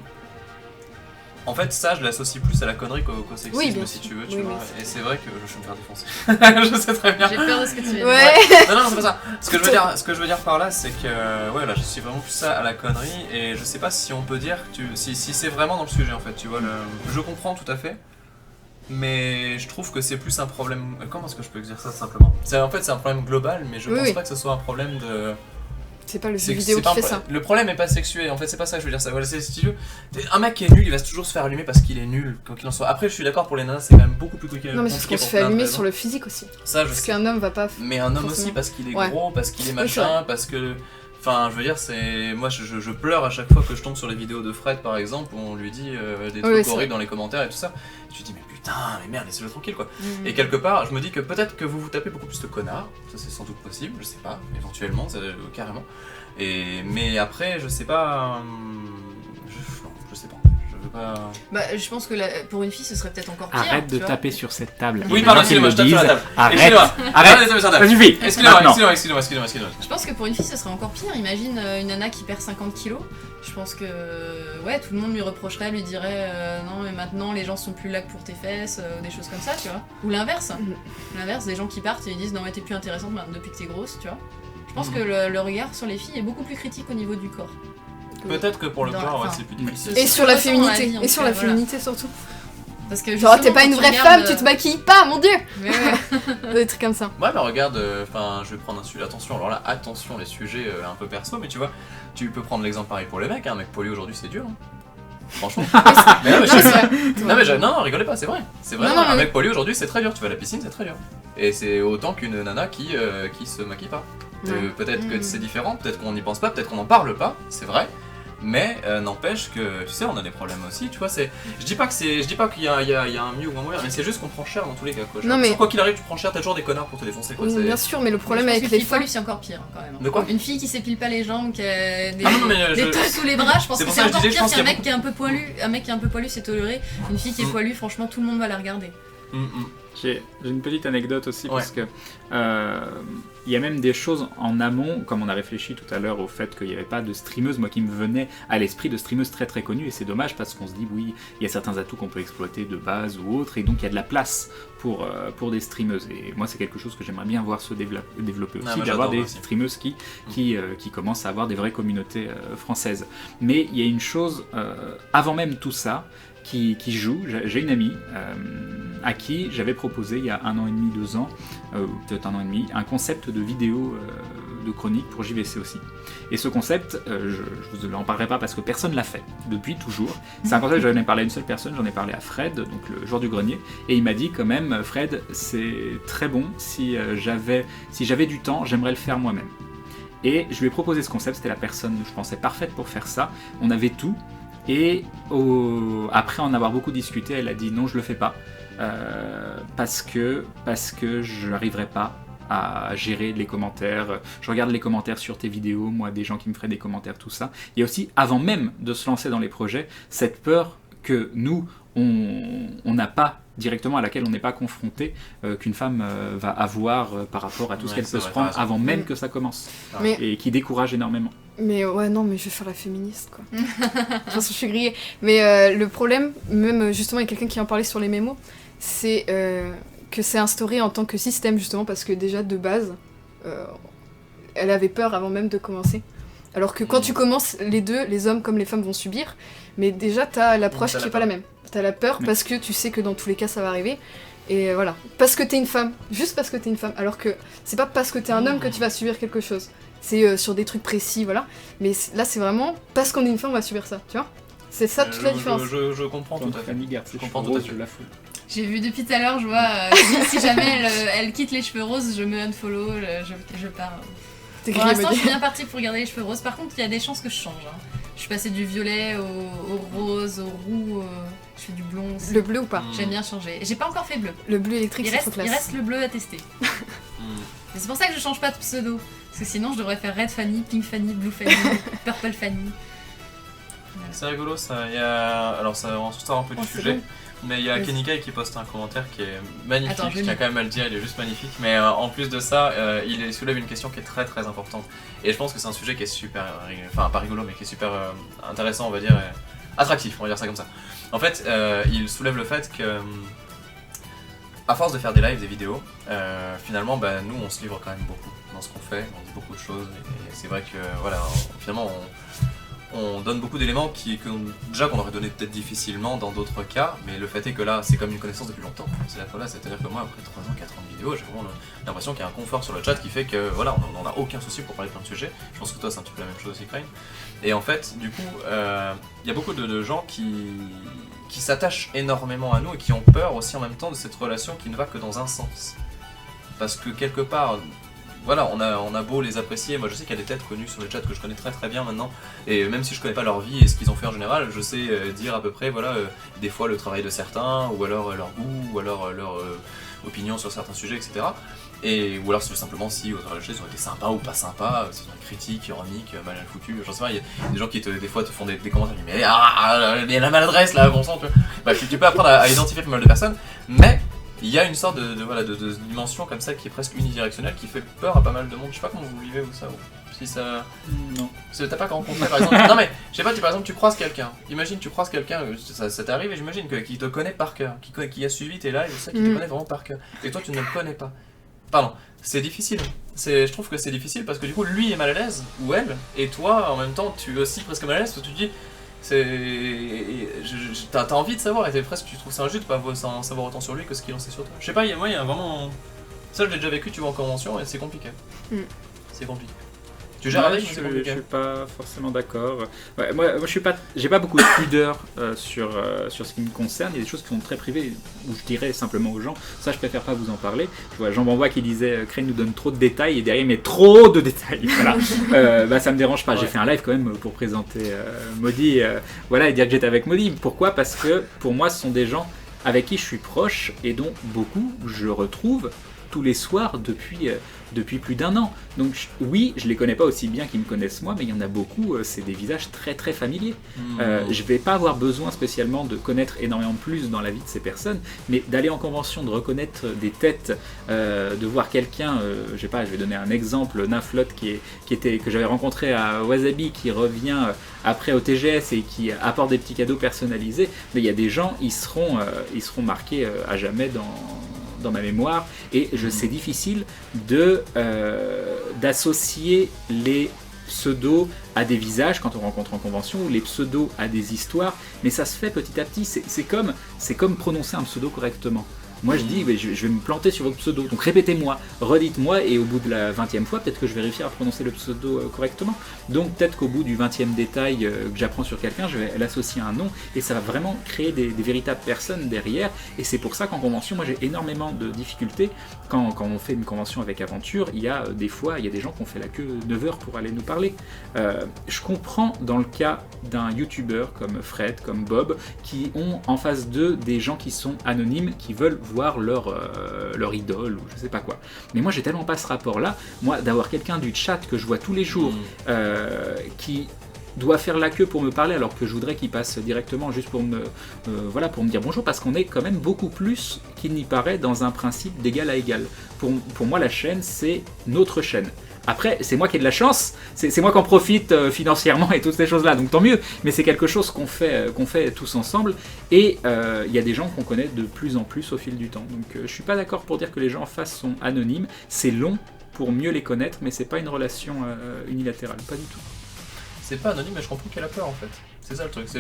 En fait, ça, je l'associe plus à la connerie qu'au sexisme, si tu veux, tu vois. Et c'est vrai que je vais me faire défoncer. Je sais très bien. J'ai peur de ce que tu veux dire. Non, c'est pas ça. Ce que je veux dire par là, c'est que, là, je suis vraiment plus ça à la connerie, et je sais pas si on peut dire, si c'est vraiment dans le sujet, en fait, tu vois. Je comprends tout à fait. Mais je trouve que c'est plus un problème... Comment est-ce que je peux dire ça simplement ? En fait, c'est un problème global, mais je pense pas que ce soit un problème de... C'est pas le jeu vidéo qui fait ça. Le problème est pas sexué, en fait, c'est pas ça que je veux dire. Voilà, c'est, si tu veux, un mec qui est nul, il va toujours se faire allumer parce qu'il est nul, quoi qu'il en soit. Après, je suis d'accord pour les nanas, c'est quand même beaucoup plus compliqué. Non, mais c'est parce qu'on se fait allumer sur le physique aussi. Ça, parce qu'un homme va pas. Mais un homme aussi parce qu'il est gros, parce qu'il est machin, parce que. Enfin, je veux dire, c'est. Moi, je pleure à chaque fois que je tombe sur les vidéos de Fred, par exemple, où on lui dit des trucs horribles dans les commentaires et tout ça. Et je dis, mais putain, mais merde, laissez-le tranquille, quoi. Et quelque part, je me dis que peut-être que vous tapez beaucoup plus de connards, ça c'est sans doute possible, je sais pas, éventuellement, carrément. Mais après, je sais pas. Je sais pas. Je veux pas. Bah, je pense que pour une fille, ce serait peut-être encore pire. Arrête de taper sur cette table. Oui, pardon, excusez-moi, je tape sur la table. Arrête. Ça suffit. Excusez-moi. Je pense que pour une fille, ce serait encore pire. Imagine une nana qui perd 50 kilos. Je pense que tout le monde lui reprocherait, lui dirait non, mais maintenant les gens sont plus là que pour tes fesses, des choses comme ça, tu vois. Ou l'inverse. L'inverse, des gens qui partent et ils disent non, mais t'es plus intéressante depuis que t'es grosse, tu vois. Je pense que le regard sur les filles est beaucoup plus critique au niveau du corps. Peut-être que pour le corps, c'est plus difficile. Et sur la féminité, et sur la féminité surtout. Parce que genre t'es pas une vraie femme, tu te maquilles pas, mon dieu. Des trucs comme ça. Ouais, mais regarde, je vais prendre un sujet, attention, alors là, attention les sujets un peu perso, mais tu vois, tu peux prendre l'exemple pareil pour les mecs, un mec poli aujourd'hui c'est dur. franchement. Non, rigolez pas, c'est vrai. C'est vrai, un mec poilu aujourd'hui, c'est très dur. Tu vas à la piscine, c'est très dur. Et c'est autant qu'une nana qui se maquille pas. Peut-être que c'est différent, peut-être qu'on n'y pense pas, peut-être qu'on n'en parle pas, c'est vrai. Mais n'empêche que, tu sais, on a des problèmes aussi, tu vois, je dis pas qu'il y a un mieux ou un mauvais, mais c'est juste qu'on prend cher dans tous les cas, quoi. Quoi qu'il arrive, tu prends cher, t'as toujours des connards pour te défoncer, quoi. Bien sûr, mais le problème avec les femmes... c'est encore pire, quand même. De quoi ? Une fille qui s'épile pas les jambes, qui a des touffes sous les bras, je pense que c'est encore pire qu'un mec qui est un peu poilu. Un mec qui est un peu poilu, c'est toléré. Une fille qui est poilue, franchement, tout le monde va la regarder. J'ai une petite anecdote aussi, parce que il y a même des choses en amont, comme on a réfléchi tout à l'heure au fait qu'il n'y avait pas de streameuse, moi qui me venait à l'esprit de streameuse très très connue, et c'est dommage parce qu'on se dit oui, il y a certains atouts qu'on peut exploiter de base ou autre, et donc il y a de la place pour des streameuses, et moi c'est quelque chose que j'aimerais bien voir se développer aussi, d'avoir des streameuses qui commencent à avoir des vraies communautés françaises. Mais il y a une chose, avant même tout ça, qui joue. J'ai une amie à qui j'avais proposé il y a 1 an et demi, 2 ans, peut-être 1 an et demi, un concept de vidéo de chronique pour JVC aussi. Et ce concept, je vous en parlerai pas parce que personne l'a fait depuis toujours. C'est un concept, j'en ai parlé à une seule personne, j'en ai parlé à Fred, donc le joueur du grenier, et il m'a dit quand même, Fred, c'est très bon, si j'avais du temps, j'aimerais le faire moi-même. Et je lui ai proposé ce concept, c'était la personne, je pensais, parfaite pour faire ça. On avait tout. Et après en avoir beaucoup discuté, elle a dit non, je le fais pas parce que je n'arriverai pas à gérer les commentaires. Je regarde les commentaires sur tes vidéos, moi, des gens qui me feraient des commentaires, tout ça. Il y a aussi, avant même de se lancer dans les projets, cette peur que nous, on n'a pas directement, à laquelle on n'est pas confronté, qu'une femme va avoir par rapport à tout ce qu'elle peut se prendre avant même que ça commence. Et qui décourage énormément. Mais mais je vais faire la féministe, quoi. De toute façon, je suis grillée. Mais le problème, même justement, il y a quelqu'un qui en parlait sur les mémos, c'est que c'est instauré en tant que système, justement, parce que déjà, de base, elle avait peur avant même de commencer. Alors que quand tu commences, les deux, les hommes comme les femmes vont subir, mais déjà, t'as l'approche qui est pas la même. T'as la peur parce que tu sais que dans tous les cas, ça va arriver. Et voilà. Parce que t'es une femme. Juste parce que t'es une femme. Alors que c'est pas parce que t'es un homme que tu vas subir quelque chose. C'est sur des trucs précis, voilà. Mais là, c'est vraiment parce qu'on est une femme, on va subir ça, tu vois. C'est ça toute la différence. Je comprends tout à fait. Je comprends tout à fait. J'ai vu depuis tout à l'heure, je vois, si jamais elle quitte les cheveux roses, je me unfollow, je pars. Pour l'instant, je suis bien partie pour garder les cheveux roses. Par contre, il y a des chances que je change. Je suis passée du violet au rose, au roux, je fais du blond aussi. Le bleu ou pas? J'aime bien changer. J'ai pas encore fait bleu. Le bleu électrique, c'est trop classe. Il reste le bleu à tester. Et c'est pour ça que je change pas de pseudo. Parce que sinon, je devrais faire Red Fanny, Pink Fanny, Blue Fanny, Purple Fanny. Voilà. C'est rigolo ça. Alors, ça on sort un peu du sujet. Bon. Mais il y a Kenikai qui poste un commentaire qui est magnifique, je tiens quand même à le dire, il est juste magnifique. Mais en plus de ça, il soulève une question qui est très très importante. Et je pense que c'est un sujet qui est super, enfin pas rigolo, mais qui est super intéressant, on va dire, attractif, on va dire ça comme ça. En fait, il soulève le fait que, à force de faire des lives, des vidéos, finalement, nous on se livre quand même beaucoup dans ce qu'on fait, on dit beaucoup de choses. Et c'est vrai que, voilà, finalement, on donne beaucoup d'éléments qu'on aurait donné peut-être difficilement dans d'autres cas, mais le fait est que là, c'est comme une connaissance depuis longtemps. C'est-à-dire que moi, après 3 ans, 4 ans de vidéo, j'ai vraiment l'impression qu'il y a un confort sur le chat qui fait que, voilà, on n'a aucun souci pour parler de plein de sujets. Je pense que toi, c'est un petit peu la même chose aussi, Crane. Et en fait, du coup, il y a beaucoup de gens qui s'attachent énormément à nous et qui ont peur aussi en même temps de cette relation qui ne va que dans un sens. Parce que quelque part, voilà, on a beau les apprécier, moi je sais qu'il y a des têtes connues sur le chat que je connais très très bien maintenant, et même si je connais pas leur vie et ce qu'ils ont fait en général, je sais dire à peu près, voilà, des fois le travail de certains, ou alors leur goût, ou alors leur opinion sur certains sujets, etc. Ou alors c'est simplement si au travail de ils ont été sympas ou pas sympas, s'ils ont des critiques, ironiques, mal foutues, j'en sais pas, il y a des gens qui des fois te font des commentaires, mais la maladresse là, bon sang, tu vois. Bah, tu peux apprendre à identifier pas mal de personnes, mais il y a une sorte de dimension comme ça qui est presque unidirectionnelle, qui fait peur à pas mal de monde. Je sais pas comment vous vivez ou ça. Si ça... Non. T'as pas rencontré par exemple... Non mais, je sais pas, par exemple tu croises quelqu'un. Imagine tu croises quelqu'un, ça t'arrive et j'imagine qu'il te connaît par cœur, qui a suivi tes lives, ça, qui te connaît vraiment par cœur. Et toi tu ne le connais pas. Pardon, c'est difficile. Je trouve que c'est difficile parce que du coup lui est mal à l'aise, ou elle, et toi en même temps tu es aussi presque mal à l'aise parce que tu te dis... T'as envie de savoir et presque tu trouves ça injuste de pas en savoir autant sur lui que ce qu'il en sait sur toi. Je sais pas, moi il y a vraiment... Ça je l'ai déjà vécu, tu vois, en convention et c'est compliqué. C'est compliqué. Tu gères avec, je suis pas forcément d'accord. Ouais, moi j'ai pas beaucoup de pudeur sur ce qui me concerne. Il y a des choses qui sont très privées où je dirais simplement aux gens, ça je préfère pas vous en parler. Je vois Jean Banvois qui disait Crane nous donne trop de détails et derrière il met trop de détails. Voilà. Ça me dérange pas. Ouais. J'ai fait un live quand même pour présenter Maudit, et dire que j'étais avec Maudit. Pourquoi ? Parce que pour moi ce sont des gens avec qui je suis proche et dont beaucoup je retrouve tous les soirs depuis plus d'1 an. Donc oui, je les connais pas aussi bien qu'ils me connaissent moi, mais il y en a beaucoup, c'est des visages très très familiers. Je vais pas avoir besoin spécialement de connaître énormément plus dans la vie de ces personnes, mais d'aller en convention, de reconnaître des têtes, de voir quelqu'un, je vais donner un exemple, Naflot que j'avais rencontré à Wasabi, qui revient après au TGS et qui apporte des petits cadeaux personnalisés. Mais il y a des gens, ils seront marqués à jamais dans ma mémoire, et c'est difficile d'associer les pseudos à des visages quand on rencontre en convention, ou les pseudos à des histoires, mais ça se fait petit à petit. C'est comme prononcer un pseudo correctement. Moi je dis, je vais me planter sur votre pseudo, donc répétez-moi, redites-moi, et au bout de la 20e fois, peut-être que je vais réussir à prononcer le pseudo correctement. Donc peut-être qu'au bout du 20e détail que j'apprends sur quelqu'un, je vais l'associer à un nom, et ça va vraiment créer des véritables personnes derrière. Et c'est pour ça qu'en convention, moi j'ai énormément de difficultés. Quand on fait une convention avec Aventure, il y a des gens qui ont fait la queue 9 heures pour aller nous parler. Je comprends dans le cas d'un youtubeur comme Fred, comme Bob, qui ont en face d'eux des gens qui sont anonymes, qui veulent voir leur idole ou je sais pas quoi. Mais moi j'ai tellement pas ce rapport là, moi d'avoir quelqu'un du chat que je vois tous les jours qui doit faire la queue pour me parler alors que je voudrais qu'il passe directement juste pour me dire bonjour, parce qu'on est quand même beaucoup plus qu'il n'y paraît dans un principe d'égal à égal. Pour moi la chaîne c'est notre chaîne. Après, c'est moi qui ai de la chance, c'est moi qui en profite financièrement et toutes ces choses-là, donc tant mieux. Mais c'est quelque chose qu'on fait tous ensemble, et il y a des gens qu'on connaît de plus en plus au fil du temps. Donc je suis pas d'accord pour dire que les gens en face sont anonymes. C'est long pour mieux les connaître, mais c'est pas une relation unilatérale, pas du tout. C'est pas anonyme, mais je comprends qu'elle a peur en fait. C'est ça le truc. Je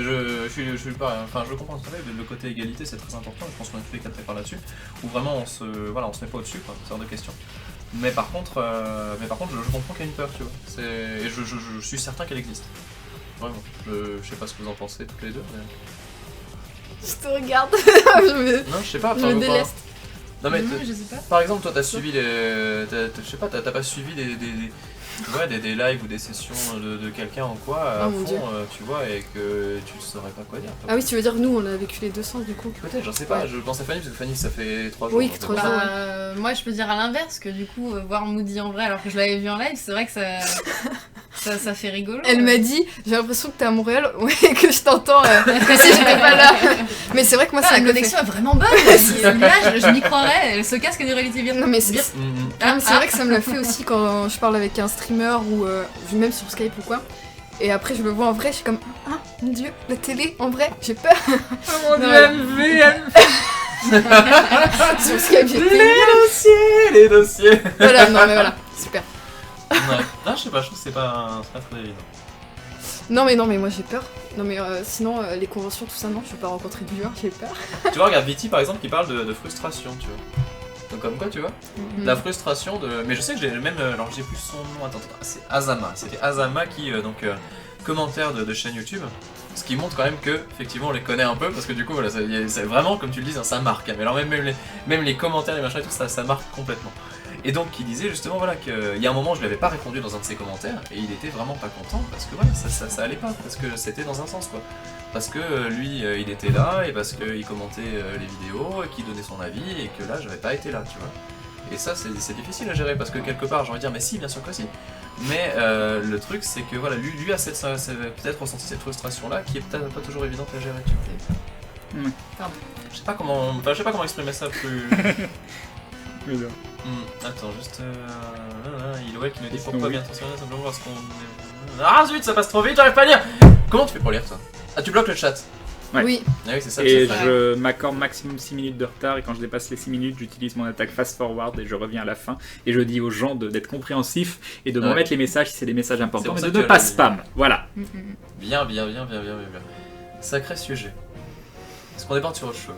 comprends tout à fait. Le côté égalité, c'est très important. Je pense qu'on est tous les quatre d'accord là-dessus. Où vraiment on se met pas au-dessus, quoi. C'est hors de question. Mais par contre, je comprends qu'il y a une peur, tu vois. Et je suis certain qu'elle existe. Vraiment. Je sais pas ce que vous en pensez toutes les deux. Mais... Je te regarde. Non, je sais pas. Je me déleste. Non mais je sais pas. Par exemple, toi, t'as suivi t'as pas suivi des lives ou des sessions de quelqu'un en quoi à fond, tu vois, et que tu saurais pas quoi dire. Ah oui, tu veux dire nous on a vécu les deux sens du coup. Peut-être, j'en sais pas, je pense à Fanny parce que Fanny ça fait 3 jours. Oui, 3 jours. Moi je peux dire à l'inverse, que du coup voir Moody en vrai alors que je l'avais vu en live, c'est vrai que ça fait rigolo. Elle m'a dit, j'ai l'impression que t'es à Montréal, que je t'entends, comme si j'étais pas là. Mais c'est vrai que moi ça la connexion est vraiment bonne. Là je m'y croirais, ce casque de réalité virtuelle. Non mais c'est vrai que ça me l'a fait aussi quand je parle avec un streamer ou même sur Skype ou quoi. Et après je le vois en vrai, je suis comme ah mon dieu, la télé en vrai, j'ai peur. Oh mon dieu, MV. Sur Skype j'étais les dossiers. Voilà, non mais voilà, super. Ouais. Non, je sais pas, je trouve que c'est pas très évident. Non mais moi j'ai peur. Non mais sinon les conventions tout ça non, je vais pas rencontrer de viewers, j'ai peur. Tu vois, regarde Viti par exemple qui parle de frustration, tu vois. Donc comme quoi, tu vois, la frustration de... Mais je sais que j'ai même... Alors j'ai plus son nom, attends, c'est Azama. C'était Azama qui, commentaire de chaîne YouTube. Ce qui montre quand même que, effectivement, on les connaît un peu, parce que du coup, voilà, c'est vraiment, comme tu le dis, ça marque. Mais alors même les commentaires, les machins et tout, ça marque complètement. Et donc il disait justement voilà qu'il y a un moment je lui avais pas répondu dans un de ses commentaires et il était vraiment pas content parce que voilà ça allait pas, parce que c'était dans un sens quoi. Parce que lui il était là et parce qu'il commentait les vidéos et qu'il donnait son avis et que là j'avais pas été là, tu vois. Et ça c'est difficile à gérer parce que quelque part j'ai envie de dire mais si, bien sûr que si. Mais le truc c'est que voilà lui a peut-être ressenti cette frustration là qui est peut-être pas toujours évidente à gérer, tu vois. Pardon. Je sais pas comment exprimer ça plus... Attends, juste... Ilwell qui nous dit pourquoi bien attention, simplement parce qu'on... Ah zut, ça passe trop vite, j'arrive pas à lire. Comment tu fais pour lire toi? Ah, tu bloques le chat? Ouais. Oui. Ah oui, c'est ça. Et je m'accorde maximum 6 minutes de retard, et quand je dépasse les 6 minutes, j'utilise mon attaque fast forward et je reviens à la fin. Et je dis aux gens d'être compréhensifs et de me remettre les messages si c'est des messages importants, mais de ne pas spam. Voilà. Bien. Sacré sujet. Est-ce qu'on déborde sur autre chose?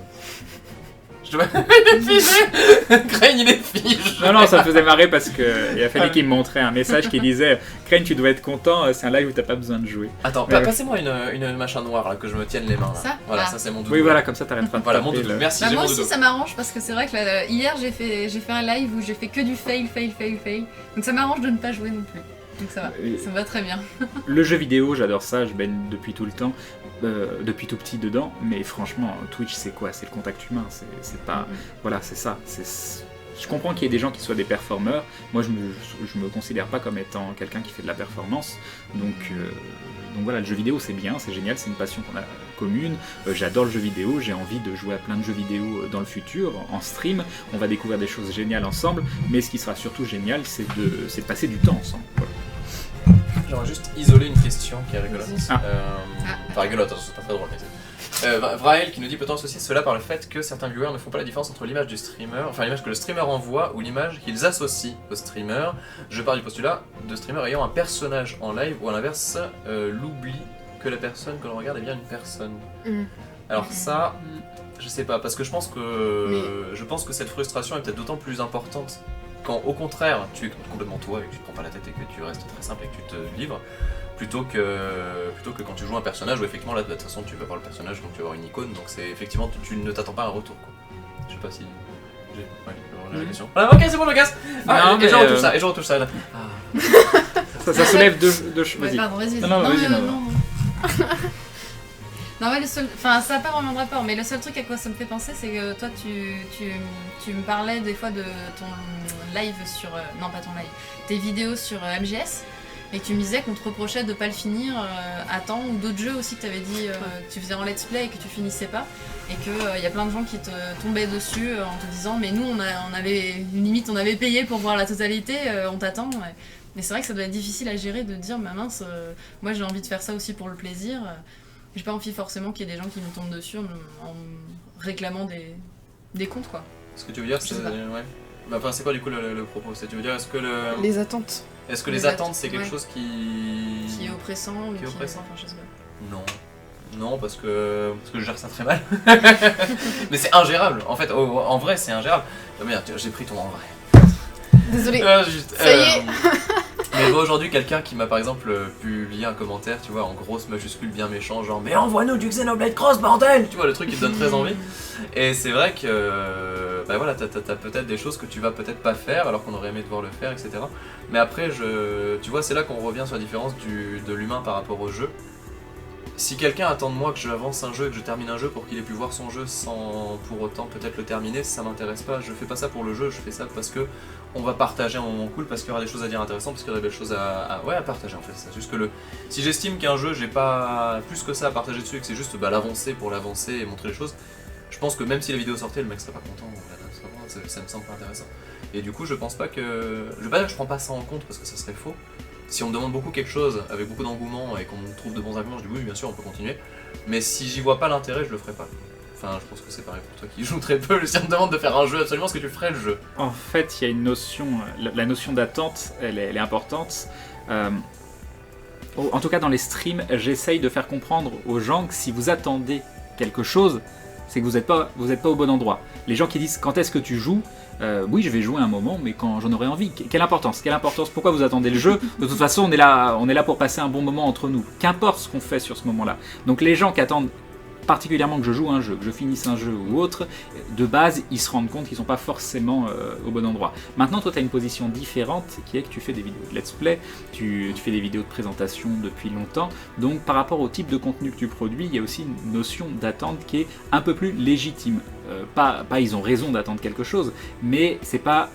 Il est figé. Crane, il est figé. Non, ça me faisait marrer parce qu'il a fallu qu'il me montrait un message qui disait Crane, tu dois être content, c'est un live où t'as pas besoin de jouer. Attends, passez-moi une machin noire là, que je me tienne les mains. Là. Ça voilà, ça c'est mon doudou. Oui, voilà, comme ça t'arrêteras de Voilà, mon doudou. Merci, moi aussi, ça m'arrange parce que c'est vrai que hier j'ai fait un live où j'ai fait que du fail. Donc ça m'arrange de ne pas jouer non plus. Donc ça me va très bien. Le jeu vidéo, j'adore ça, je baigne depuis tout le temps, depuis tout petit dedans, mais franchement, Twitch c'est quoi? C'est le contact humain, c'est pas... Voilà, c'est ça. Je comprends qu'il y ait des gens qui soient des performeurs, moi je me considère pas comme étant quelqu'un qui fait de la performance, donc voilà, le jeu vidéo c'est bien, c'est génial, c'est une passion qu'on a commune, j'adore le jeu vidéo, j'ai envie de jouer à plein de jeux vidéo dans le futur, en stream, on va découvrir des choses géniales ensemble, mais ce qui sera surtout génial, c'est de passer du temps ensemble. Voilà. J'aimerais juste isoler une question qui est rigolote. Enfin rigolote, c'est pas très drôle, mais Vrael qui nous dit peut-on associer cela par le fait que certains viewers ne font pas la différence entre l'image du streamer, enfin l'image que le streamer envoie ou l'image qu'ils associent au streamer. Je pars du postulat de streamer ayant un personnage en live ou à l'inverse l'oubli que la personne que l'on regarde est bien une personne. Alors ça, je sais pas, parce que je pense que cette frustration est peut-être d'autant plus importante quand au contraire tu es complètement toi et que tu te prends pas la tête et que tu restes très simple et que tu te livres. Plutôt que quand tu joues un personnage où effectivement là de toute façon tu vas voir le personnage donc tu vas voir une icône donc c'est effectivement tu ne t'attends pas à un retour quoi. Je sais pas si j'ai la question. Ah, ok c'est bon je casse. Et je retouche ça là. Ça soulève deux choses. Vas-y. Pardon, vas-y. Non. Non mais le seul, enfin ça n'a pas vraiment de rapport, mais le seul truc à quoi ça me fait penser c'est que toi tu me parlais des fois de ton live sur, non pas ton live, tes vidéos sur MGS. Et tu me disais qu'on te reprochait de pas le finir à temps, ou d'autres jeux aussi que tu avais dit que tu faisais en let's play et que tu finissais pas, et qu'il y a plein de gens qui te tombaient dessus en te disant mais nous on avait une limite, on avait payé pour voir la totalité, on t'attend. Mais c'est vrai que ça doit être difficile à gérer de dire ma mince, moi j'ai envie de faire ça aussi pour le plaisir, j'ai pas envie forcément qu'il y ait des gens qui me tombent dessus en réclamant des comptes quoi. Ce que tu veux dire c'est... Ouais. Bah, enfin, c'est quoi du coup le propos? Tu veux dire est-ce que les attentes. Est-ce que les attentes c'est quelque chose qui est oppressant ou qui est oppressant? Enfin, je sais pas. Non, parce que je gère ça très mal. Mais c'est ingérable. En fait, en vrai, c'est ingérable. Oh, merde, j'ai pris ton en vrai. Désolé. Ça y est. Mais moi aujourd'hui, quelqu'un qui m'a par exemple publié un commentaire, tu vois, en grosse majuscule bien méchant, genre mais envoie-nous du Xenoblade Cross, bordel! Tu vois, le truc qui te donne très envie. Et c'est vrai que bah voilà, t'as peut-être des choses que tu vas peut-être pas faire alors qu'on aurait aimé devoir le faire, etc. Mais après, tu vois, c'est là qu'on revient sur la différence de l'humain par rapport au jeu. Si quelqu'un attend de moi que j'avance un jeu et que je termine un jeu pour qu'il ait pu voir son jeu sans pour autant peut-être le terminer, ça m'intéresse pas. Je fais pas ça pour le jeu, je fais ça parce que on va partager un moment cool, parce qu'il y aura des choses à dire intéressantes, parce qu'il y aura des belles choses à partager en fait. C'est juste que si j'estime qu'un jeu, j'ai pas plus que ça à partager dessus et que c'est juste l'avancer pour l'avancer et montrer les choses, je pense que même si la vidéo sortait, le mec serait pas content, ça me semble pas intéressant. Et du coup, je pense pas que... Je veux pas dire que je prends pas ça en compte parce que ça serait faux. Si on me demande beaucoup quelque chose avec beaucoup d'engouement et qu'on trouve de bons arguments, je dis oui, bien sûr, on peut continuer. Mais si j'y vois pas l'intérêt, je le ferai pas. Enfin, je pense que c'est pareil pour toi qui joue très peu. Si on te demande de faire un jeu, absolument, est-ce que tu ferais le jeu? En fait, il y a une notion, la notion d'attente, elle est importante. En tout cas, dans les streams, j'essaye de faire comprendre aux gens que si vous attendez quelque chose, c'est que vous n'êtes pas au bon endroit. Les gens qui disent quand est-ce que tu joues, oui, je vais jouer un moment, mais quand j'en aurai envie. Quelle importance? Pourquoi vous attendez le jeu? De toute façon, on est là pour passer un bon moment entre nous. Qu'importe ce qu'on fait sur ce moment-là. Donc les gens qui attendent particulièrement que je joue un jeu, que je finisse un jeu ou autre, de base, ils se rendent compte qu'ils ne sont pas forcément au bon endroit. Maintenant, toi, tu as une position différente, qui est que tu fais des vidéos de let's play, tu fais des vidéos de présentation depuis longtemps, donc par rapport au type de contenu que tu produis, il y a aussi une notion d'attente qui est un peu plus légitime. Pas ils ont raison d'attendre quelque chose, mais ça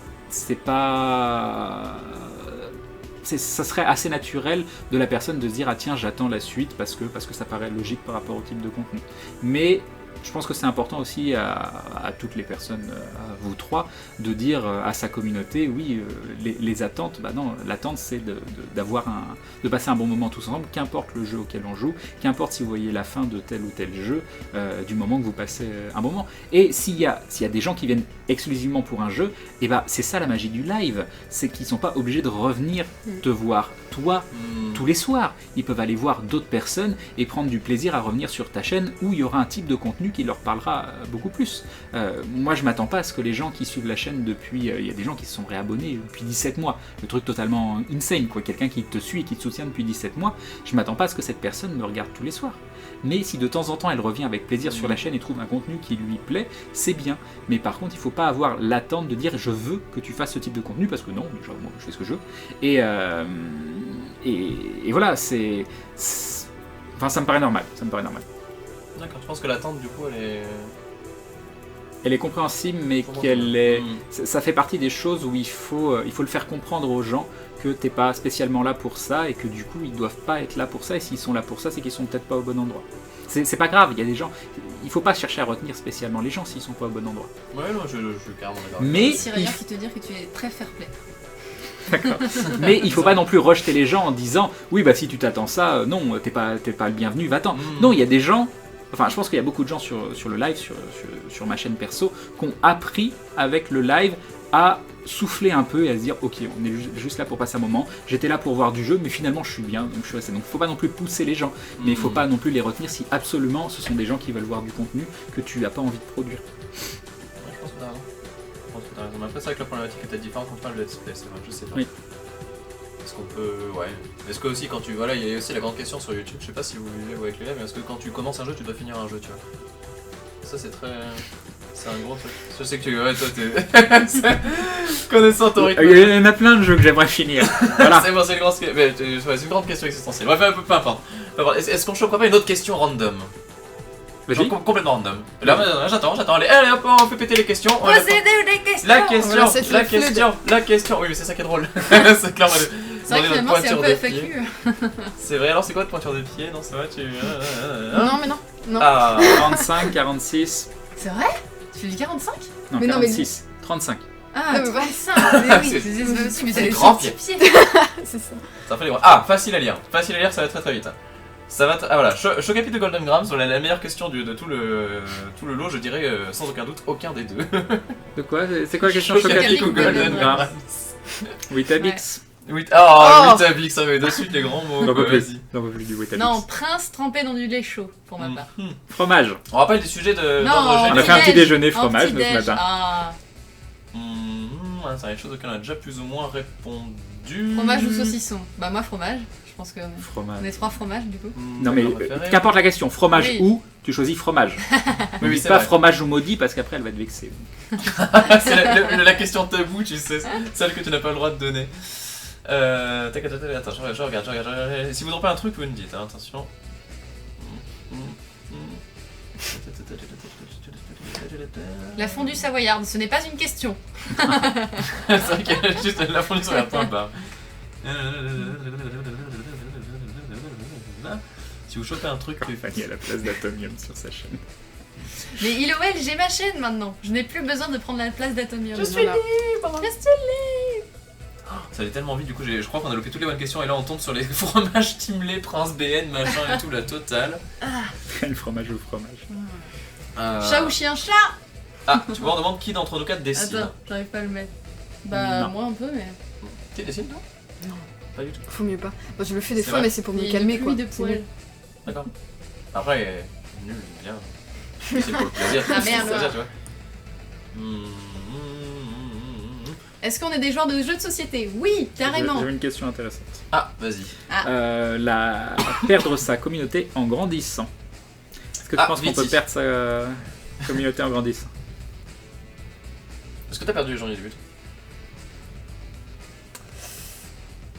serait assez naturel de la personne de se dire ah tiens j'attends la suite parce que ça paraît logique par rapport au type de contenu. Mais je pense que c'est important aussi à toutes les personnes, à vous trois, de dire à sa communauté, oui, les attentes, bah non, l'attente c'est de passer un bon moment tous ensemble, qu'importe le jeu auquel on joue, qu'importe si vous voyez la fin de tel ou tel jeu, du moment que vous passez un moment. Et s'il y a des gens qui viennent exclusivement pour un jeu, et bah c'est ça la magie du live, c'est qu'ils sont pas obligés de revenir te voir toi tous les soirs. Ils peuvent aller voir d'autres personnes et prendre du plaisir à revenir sur ta chaîne où il y aura un type de contenu contenu qui leur parlera beaucoup plus. Moi, je m'attends pas à ce que les gens qui suivent la chaîne depuis... Il y a des gens qui se sont réabonnés depuis 17 mois. Le truc totalement insane, quoi. Quelqu'un qui te suit et qui te soutient depuis 17 mois, je m'attends pas à ce que cette personne me regarde tous les soirs. Mais si de temps en temps elle revient avec plaisir sur la chaîne et trouve un contenu qui lui plaît, c'est bien. Mais par contre, il faut pas avoir l'attente de dire je veux que tu fasses ce type de contenu, parce que non, déjà, moi je fais ce que je veux. Et voilà, enfin, ça me paraît normal. D'accord, je pense que l'attente du coup elle est compréhensible, mais qu'elle est... Ça fait partie des choses où il faut le faire comprendre aux gens que t'es pas spécialement là pour ça et que du coup ils doivent pas être là pour ça, et s'ils sont là pour ça, c'est qu'ils sont peut-être pas au bon endroit. C'est pas grave, il y a des gens... Il faut pas chercher à retenir spécialement les gens s'ils sont pas au bon endroit. Ouais, non, je suis carrément d'accord. Mais c'est rien qui te dire que tu es très fair-play. D'accord. Mais il faut pas non plus rejeter les gens en disant oui bah si tu t'attends ça, non, t'es pas le bienvenu, va-t'en. Non, il y a des gens... Enfin, je pense qu'il y a beaucoup de gens sur le live, sur ma chaîne perso, qui ont appris avec le live à souffler un peu et à se dire ok, on est juste là pour passer un moment, j'étais là pour voir du jeu, mais finalement je suis bien, donc je suis resté. Donc il faut pas non plus pousser les gens, mais il faut pas non plus les retenir si absolument ce sont des gens qui veulent voir du contenu que tu n'as pas envie de produire. Ouais, je pense que t'as raison. Après, c'est vrai que la problématique est peut-être différente contre le let's play, c'est vrai, je sais pas. Oui. Est-ce qu'on peut... Ouais. Est-ce que aussi quand tu... Voilà, il y a aussi la grande question sur YouTube, je sais pas si vous vivez avec les lives, mais est-ce que quand tu commences un jeu, tu dois finir un jeu, tu vois? Ça c'est très... C'est un gros truc. Je sais que tu... Ouais, toi t'es... Connaissant ton rythme. Il y en a plein de jeux que j'aimerais finir. Voilà. C'est bon, c'est une grande question existentielle. Bref, peu importe. Est-ce qu'on choperait pas une autre question random? Genre, complètement random. Là, j'attends. Allez, hop, on fait péter les questions. Posez-nous des questions. La question. Oui, mais c'est ça qui est drôle. C'est clair. C'est vrai que finalement, c'est un peu FAQ. C'est vrai, alors c'est quoi de pointure de pied? Non, c'est vrai, tu... Non, mais non. Ah, 45, 46. C'est vrai? Tu fais du 45? Non, mais 46, 35. Ah, 35. Mais oui, c'est grand pied. C'est ça. Ça fait les gros. Ah, facile à lire, ça va très très vite. Ça va ah voilà, Chocapic de Golden Grams, la meilleure question de tout le lot, je dirais sans aucun doute aucun des deux. De quoi? C'est quoi la question? Chocapic ou Golden Grams? Weetabix. Weetabix, ça met de suite les grands mots. J'en peux plus du Weetabix. Non, prince trempé dans du lait chaud, pour ma part. Fromage. On rappelle des sujets de... Non, on a fait un petit déjeuner fromage ce matin. C'est des choses auxquelles on a déjà plus ou moins répondu. Fromage ou saucisson? Bah moi fromage. Je pense que fromage. On est 3 fromages du coup. Non mais qu'importe la question, fromage ou tu choisis fromage. Oui, c'est pas vrai. Fromage ou maudit parce qu'après elle va te vexer. C'est la question tabou, tu sais, celle que tu n'as pas le droit de donner. Attends, je regarde. Si vous trompez un truc, vous me dites, hein, attention. La fondue savoyarde, ce n'est pas une question. C'est vrai qu'il y a juste la fondue savoyarde, point barre. Si vous chopez un truc, Fanny a la place d'Atomium sur sa chaîne. Mais ILOL, j'ai ma chaîne maintenant. Je n'ai plus besoin de prendre la place d'Atomium. Je suis libre. Ça allait tellement vite, du coup je crois qu'on a loupé toutes les bonnes questions et là on tombe sur les fromages Timlé, Prince BN, machin et tout, la totale. Le fromage ou fromage. Chat ou chien, chat. Ah, tu vois, on demande qui d'entre nous quatre décide. Attends, j'arrive pas à le mettre. Bah non. Moi un peu mais... Qui décide toi? Non. Pas du tout. Faut mieux pas. Bon, je le fais des fois vrai. mais c'est pour me calmer quoi. De poil. D'accord. Après, nul, bien. C'est pour le plaisir, Ah merde, tu vois. Est-ce qu'on est des joueurs de jeux de société? Oui, carrément. J'ai une question intéressante. Ah, vas-y. Perdre sa communauté en grandissant. Est-ce que tu penses qu'on peut perdre sa communauté en grandissant? Est-ce que t'as perdu les journées du but?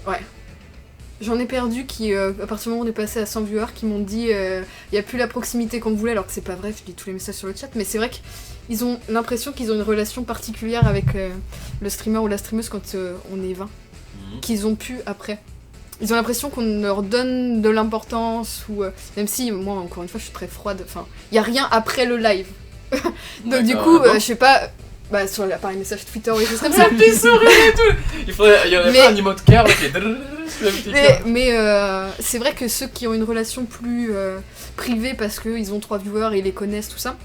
Ouais. J'en ai perdu qui, à partir du moment où on est passé à 100 viewers, qui m'ont dit il n'y a plus la proximité qu'on voulait, alors que c'est pas vrai, je lis tous les messages sur le chat, mais c'est vrai qu'ils ont l'impression qu'ils ont une relation particulière avec le streamer ou la streameuse quand on est 20, qu'ils ont pu après. Ils ont l'impression qu'on leur donne de l'importance, ou même si, moi, encore une fois, je suis très froide, enfin, il n'y a rien après le live. Donc du coup, je sais pas... Bah sur l'appareil message Twitter ou des choses comme ça. Petit sourire et tout. Il y aurait pas un emote cœur qui est... Mais c'est vrai que ceux qui ont une relation plus privée parce qu'ils ont 3 viewers et ils les connaissent, tout ça,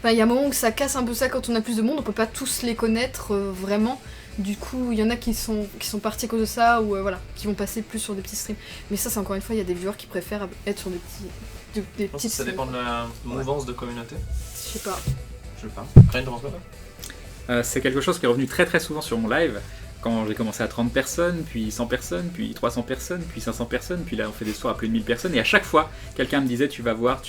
il y a un moment où ça casse un peu ça quand on a plus de monde, on peut pas tous les connaître vraiment. Du coup, il y en a qui sont partis à cause de ça ou voilà, qui vont passer plus sur des petits streams. Mais ça, c'est encore une fois, il y a des viewers qui préfèrent être sur des petits des petites... Ça dépend de la mouvance de communauté. Je sais pas. Rien de pense pas. C'est quelque chose qui est revenu très très souvent sur mon live. Quand j'ai commencé à 30 personnes, puis 100 personnes, puis 300 personnes, puis 500 personnes, puis là on fait des soirs à plus de 1000 personnes, et à chaque fois, quelqu'un me disait, tu vas voir,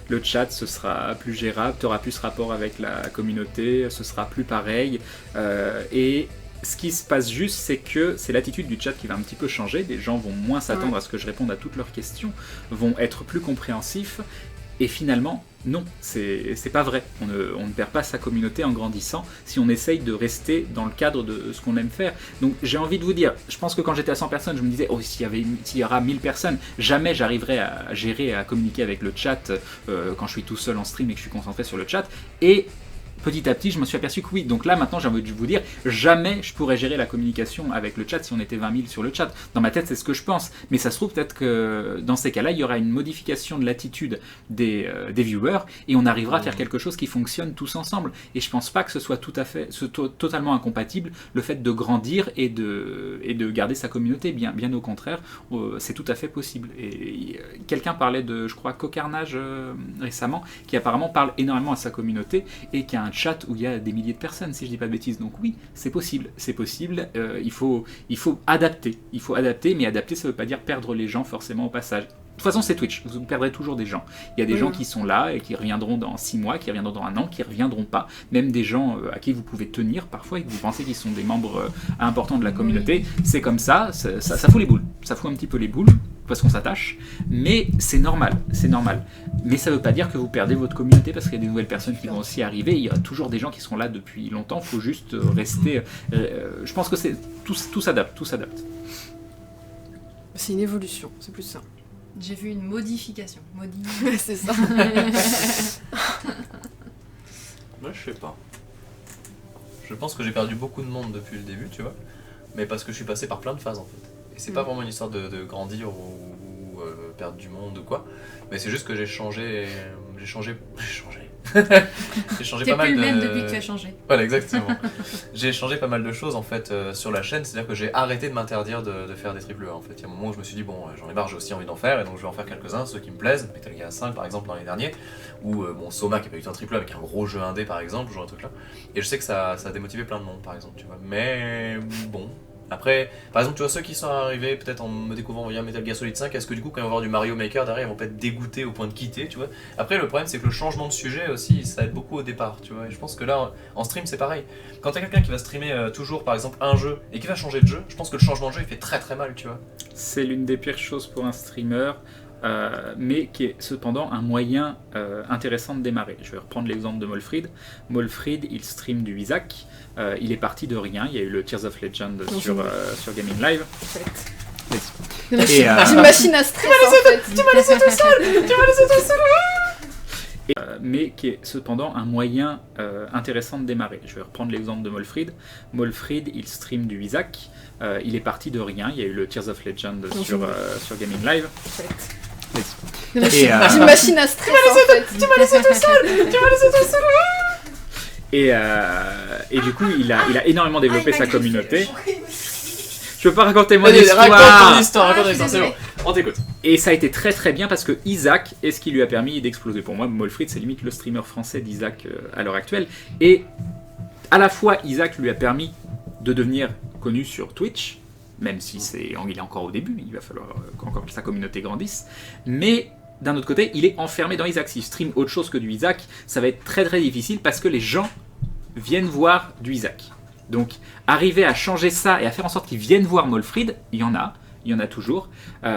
le chat, ce sera plus gérable, tu auras plus ce rapport avec la communauté, ce sera plus pareil, et ce qui se passe juste, c'est que c'est l'attitude du chat qui va un petit peu changer, les gens vont moins s'attendre à ce que je réponde à toutes leurs questions, vont être plus compréhensifs, et finalement, non, c'est pas vrai. On ne perd pas sa communauté en grandissant si on essaye de rester dans le cadre de ce qu'on aime faire. Donc j'ai envie de vous dire, je pense que quand j'étais à 100 personnes, je me disais, oh, s'il y aura 1000 personnes, jamais j'arriverai à gérer et à communiquer avec le chat quand je suis tout seul en stream et que je suis concentré sur le chat. Et petit à petit, je me suis aperçu que oui. Donc là, maintenant, j'ai envie de vous dire, jamais je pourrais gérer la communication avec le chat si on était 20 000 sur le chat. Dans ma tête, c'est ce que je pense. Mais ça se trouve peut-être que dans ces cas-là, il y aura une modification de l'attitude des viewers et on arrivera à faire quelque chose qui fonctionne tous ensemble. Et je pense pas que ce soit totalement incompatible le fait de grandir et de garder sa communauté. Bien au contraire, c'est tout à fait possible. Et quelqu'un parlait de, je crois, Cocarnage récemment, qui apparemment parle énormément à sa communauté et qui a un chat où il y a des milliers de personnes, si je dis pas de bêtises. Donc oui, c'est possible. Il faut adapter. Il faut adapter, mais adapter, ça veut pas dire perdre les gens forcément au passage. De toute façon, c'est Twitch, vous perdrez toujours des gens. Il y a des gens qui sont là et qui reviendront dans 6 mois, qui reviendront dans 1 an, qui reviendront pas. Même des gens à qui vous pouvez tenir parfois et que vous pensez qu'ils sont des membres importants de la communauté. C'est comme ça fout les boules. Ça fout un petit peu les boules parce qu'on s'attache, mais c'est normal. Mais ça veut pas dire que vous perdez votre communauté parce qu'il y a des nouvelles personnes qui vont aussi arriver. Il y a toujours des gens qui seront là depuis longtemps. Il faut juste rester. Je pense que tout s'adapte. C'est une évolution, c'est plus ça. J'ai vu une modification. C'est ça. Moi, je sais pas. Je pense que j'ai perdu beaucoup de monde depuis le début, tu vois. Mais parce que je suis passé par plein de phases en fait. Et c'est pas vraiment une histoire de grandir ou perdre du monde ou quoi. Mais c'est juste que j'ai changé. J'ai changé pas mal de... T'es plus le même depuis que tu as changé. Voilà, exactement. J'ai changé pas mal de choses en fait sur la chaîne, c'est-à-dire que j'ai arrêté de m'interdire de faire des triple A en fait. Il y a un moment où je me suis dit, bon, j'en ai marre, j'ai aussi envie d'en faire, et donc je vais en faire quelques-uns, ceux qui me plaisent. Metal Gear 5 par exemple l'année dernière, ou Soma qui a pas eu un triple A avec un gros jeu indé par exemple, genre un truc là. Et je sais que ça a démotivé plein de monde par exemple, tu vois. Mais bon. Après, par exemple, tu vois, ceux qui sont arrivés peut-être en me découvrant via Metal Gear Solid 5, est-ce que du coup, quand ils vont voir du Mario Maker derrière, ils vont pas être dégoûtés au point de quitter, tu vois. Après, le problème, c'est que le changement de sujet aussi, ça aide beaucoup au départ, tu vois. Et je pense que là, en stream, c'est pareil. Quand t'as quelqu'un qui va streamer toujours, par exemple, un jeu et qui va changer de jeu, je pense que le changement de jeu, il fait très très mal, tu vois. C'est l'une des pires choses pour un streamer. Mais qui est cependant un moyen intéressant de démarrer. Je vais reprendre l'exemple de Molfrid. Molfrid, il stream du Isaac. Il est parti de rien. Il y a eu le Tears of Legend sur Gaming Live. J'ai une machine à stress. Tu m'as laissé tout seul. Mais qui est cependant un moyen intéressant de démarrer. Je vais reprendre l'exemple de Molfrid. Molfrid, il stream du Isaac. Il est parti de rien. Il y a eu le Tears of Legend sur Gaming Live. J'ai une machine à stress. Tu m'as laissé tout seul. Et du coup, il a énormément développé sa communauté. Je peux pas raconter mon histoire. Raconte ton histoire, c'est bon. On t'écoute. Et ça a été très très bien parce que Isaac est ce qui lui a permis d'exploser. Pour moi, Molfrid, c'est limite le streamer français d'Isaac à l'heure actuelle. Et à la fois, Isaac lui a permis de devenir connu sur Twitch, même si il est encore au début, il va falloir encore que sa communauté grandisse. Mais d'un autre côté, il est enfermé dans Isaac. S'il stream autre chose que du Isaac, ça va être très très difficile parce que les gens viennent voir du Isaac. Donc, arriver à changer ça et à faire en sorte qu'ils viennent voir Molfrid, il y en a toujours, et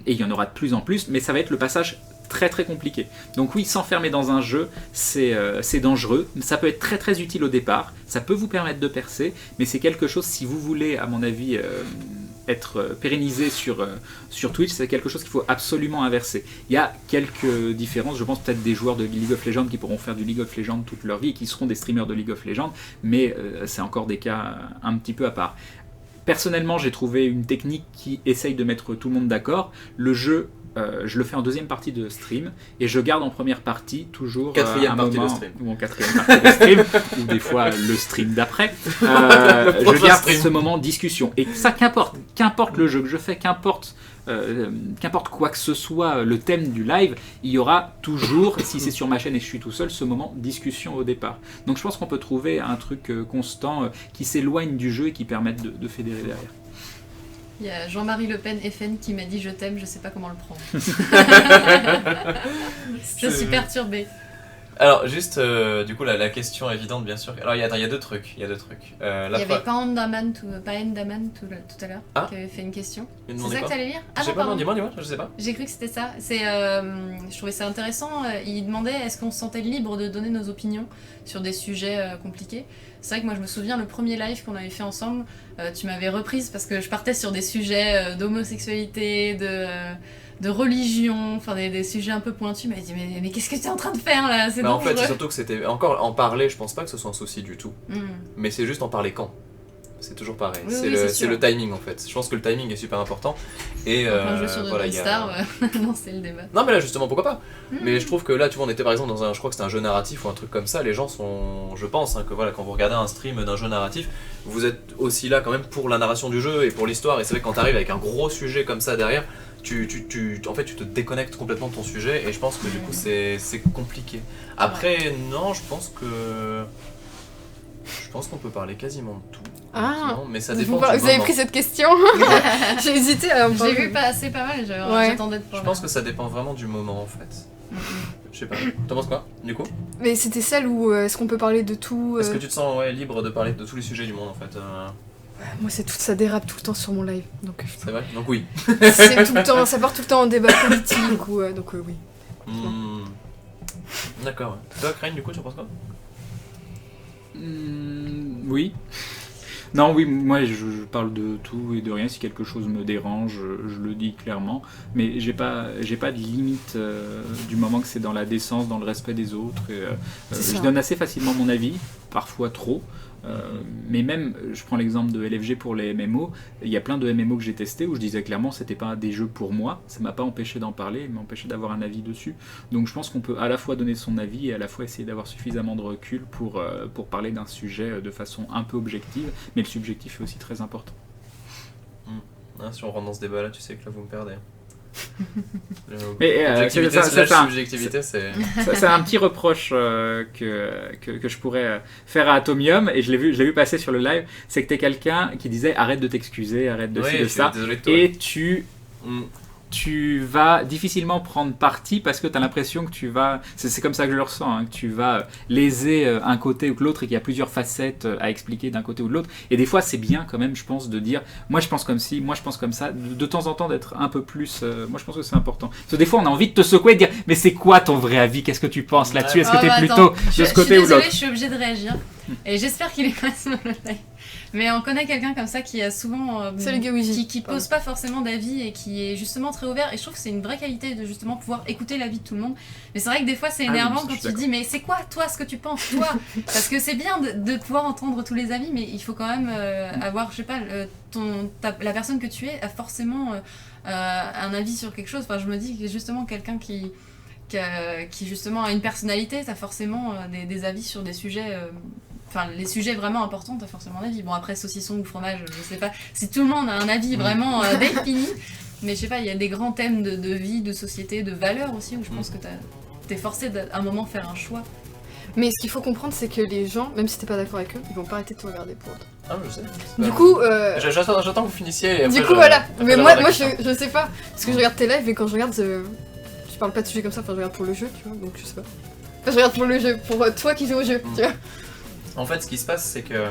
il y en aura de plus en plus, mais ça va être le passage très très compliqué. Donc oui, s'enfermer dans un jeu, c'est dangereux, ça peut être très très utile au départ, ça peut vous permettre de percer, mais c'est quelque chose, si vous voulez, à mon avis, être pérennisé sur Twitch, c'est quelque chose qu'il faut absolument inverser. Il y a quelques différences, je pense peut-être des joueurs de League of Legends qui pourront faire du League of Legends toute leur vie et qui seront des streamers de League of Legends, mais c'est encore des cas un petit peu à part. Personnellement, j'ai trouvé une technique qui essaye de mettre tout le monde d'accord. Le jeu, je le fais en deuxième partie de stream et je garde en première partie toujours quatrième un partie moment, de stream. ou en quatrième partie de stream ou des fois le stream d'après. Je garde ce moment discussion et ça qu'importe le jeu que je fais, qu'importe qu'importe quoi que ce soit le thème du live, il y aura toujours, si c'est sur ma chaîne et je suis tout seul, ce moment discussion au départ. Donc je pense qu'on peut trouver un truc constant qui s'éloigne du jeu et qui permette de fédérer derrière. Il y a Jean-Marie Le Pen FN qui m'a dit je t'aime, je sais pas comment le prendre. Je suis perturbée. Alors juste, du coup la question évidente bien sûr. Alors il y a deux trucs. Il y avait Paendaman tout à l'heure qui avait fait une question. C'est ça que t'allais lire? Je sais pas, non, dis-moi, je sais pas. J'ai cru que c'était ça. Je trouvais ça intéressant. Il demandait est-ce qu'on se sentait libre de donner nos opinions sur des sujets compliqués. C'est vrai que moi je me souviens le premier live qu'on avait fait ensemble, tu m'avais reprise parce que je partais sur des sujets d'homosexualité, de religion, enfin des sujets un peu pointus. Mais dit mais qu'est-ce que tu es en train de faire là? C'est en fait c'est surtout que c'était encore en parler, je pense pas que ce soit un souci du tout. Mais c'est juste en parler quand. C'est toujours pareil, c'est le timing en fait. Je pense que le timing est super important. Et voilà, il y a... non, c'est le débat. Non mais là justement pourquoi pas. Mais je trouve que là tu vois on était par exemple dans je crois que c'était un jeu narratif ou un truc comme ça. Les gens sont, je pense que voilà, quand vous regardez un stream d'un jeu narratif, vous êtes aussi là quand même pour la narration du jeu et pour l'histoire. Et c'est vrai que quand t'arrives avec un gros sujet comme ça derrière, en fait tu te déconnectes complètement de ton sujet et je pense que du coup c'est compliqué. Après non, je pense qu'on peut parler quasiment de tout. Ah, mais ça dépend. Vous avez pris cette question? J'ai hésité à en parler. J'ai vu passer pas mal, j'attendais de parler. Je pense que ça dépend vraiment du moment en fait. Je sais pas. T'en penses quoi, du coup? Mais c'était celle où est-ce qu'on peut parler de tout Est-ce que tu te sens libre de parler de tous les sujets du monde en fait Moi ça dérape tout le temps sur mon live. C'est vrai? Donc oui. C'est tout le temps, ça part tout le temps en débat politique donc oui. D'accord. Toi, Crane, du coup, tu en penses quoi? Oui. Non, oui, moi je parle de tout et de rien. Si quelque chose me dérange, je le dis clairement. Mais j'ai pas de limite du moment que c'est dans la décence, dans le respect des autres. Je donne assez facilement mon avis, parfois trop. Mais même, je prends l'exemple de LFG pour les MMO, il y a plein de MMO que j'ai testé où je disais clairement c'était pas des jeux pour moi, ça m'a pas empêché d'en parler, il m'a empêché d'avoir un avis dessus. Donc je pense qu'on peut à la fois donner son avis et à la fois essayer d'avoir suffisamment de recul pour parler d'un sujet de façon un peu objective, mais le subjectif est aussi très important. Si on rentre dans ce débat là, tu sais que là vous me perdez. Mais subjectivité, c'est un petit reproche que je pourrais faire à Atomium, et je l'ai vu passer sur le live, c'est que t'es quelqu'un qui disait arrête de t'excuser, arrête de ci, de ça, et tu vas difficilement prendre parti parce que tu as l'impression que tu vas, c'est comme ça que je le ressens, hein, que tu vas léser un côté ou l'autre et qu'il y a plusieurs facettes à expliquer d'un côté ou de l'autre. Et des fois, c'est bien quand même, je pense, de dire moi je pense comme ci, moi je pense comme ça, de temps en temps d'être un peu plus. Moi je pense que c'est important. Parce que des fois, on a envie de te secouer et de dire mais c'est quoi ton vrai avis? Qu'est-ce que tu penses là-dessus? Est-ce que tu es plutôt de ce côté ou de l'autre? Je suis obligée de réagir et j'espère qu'il est pas sur le live. Mais on connaît quelqu'un comme ça qui a souvent qui pose pas forcément d'avis et qui est justement très ouvert, et je trouve que c'est une vraie qualité de justement pouvoir écouter l'avis de tout le monde. Mais c'est vrai que des fois c'est énervant quand tu dis mais c'est quoi toi ce que tu penses toi? Parce que c'est bien de pouvoir entendre tous les avis, mais il faut quand même avoir, je sais pas, la personne que tu es a forcément un avis sur quelque chose. Enfin je me dis que justement quelqu'un qui justement a une personnalité, t'as forcément des avis sur des sujets. Enfin, les sujets vraiment importants, t'as forcément un avis. Bon, après, saucisson ou fromage, je sais pas si tout le monde a un avis vraiment défini. Mais je sais pas, il y a des grands thèmes de vie, de société, de valeurs aussi, où je pense que t'es forcé à un moment faire un choix. Mais ce qu'il faut comprendre, c'est que les gens, même si t'es pas d'accord avec eux, ils vont pas arrêter de te regarder pour autre. Ah, je sais. Du coup... J'attends que vous finissiez. Et après, du coup, voilà. Mais moi je sais pas. Parce que je regarde tes lives et quand je regarde... Je parle pas de sujets comme ça, enfin, je regarde pour le jeu, tu vois, donc je sais pas. Enfin, je regarde pour le jeu, pour toi qui joues au jeu, tu vois. En fait, ce qui se passe, c'est que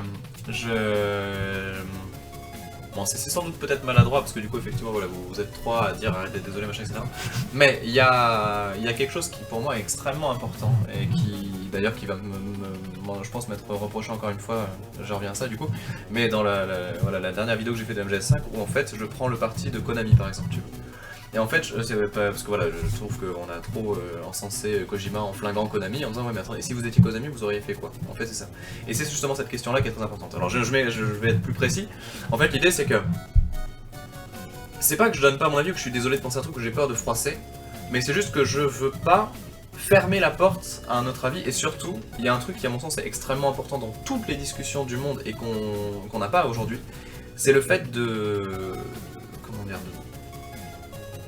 bon, c'est sans doute peut-être maladroit, parce que du coup, effectivement, voilà, vous êtes trois à dire arrêtez, désolé, machin, etc. Mais il y a quelque chose qui, pour moi, est extrêmement important, et qui, d'ailleurs, qui va je pense, m'être reproché encore une fois, je reviens à ça, du coup, mais dans la dernière vidéo que j'ai fait de MGS5, où, en fait, je prends le parti de Konami, par exemple, tu vois. Et en fait, c'est pas, parce que voilà, je trouve qu'on a trop encensé Kojima en flinguant Konami en disant ouais mais attendez, si vous étiez Konami, vous auriez fait quoi? En fait c'est ça. Et c'est justement cette question là qui est très importante. Alors je vais être plus précis. En fait l'idée c'est que c'est pas que je donne pas mon avis ou que je suis désolé de penser un truc, que j'ai peur de froisser, mais c'est juste que je veux pas fermer la porte à un autre avis. Et surtout, il y a un truc qui à mon sens est extrêmement important dans toutes les discussions du monde et qu'on n'a pas aujourd'hui, c'est le fait de... comment dire,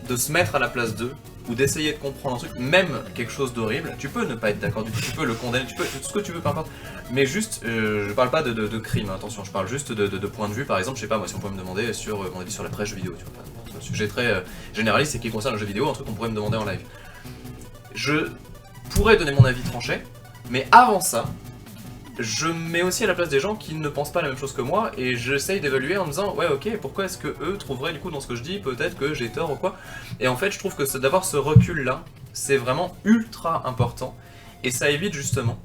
de se mettre à la place d'eux, ou d'essayer de comprendre un truc, même quelque chose d'horrible, tu peux ne pas être d'accord du tout, tu peux le condamner, tu peux tout ce que tu veux, peu importe. Mais juste, je parle pas de crime, attention, je parle juste de point de vue, par exemple, je sais pas, moi si on pourrait me demander sur mon avis sur la presse jeux vidéo, tu vois, un sujet très généraliste et qui concerne le jeu vidéo, un truc qu'on pourrait me demander en live. Je pourrais donner mon avis tranché, mais avant ça, je me mets aussi à la place des gens qui ne pensent pas la même chose que moi et j'essaye d'évaluer en me disant ouais ok pourquoi est-ce que eux trouveraient du coup dans ce que je dis peut-être que j'ai tort ou quoi. Et en fait je trouve que d'avoir ce recul là c'est vraiment ultra important et ça évite justement,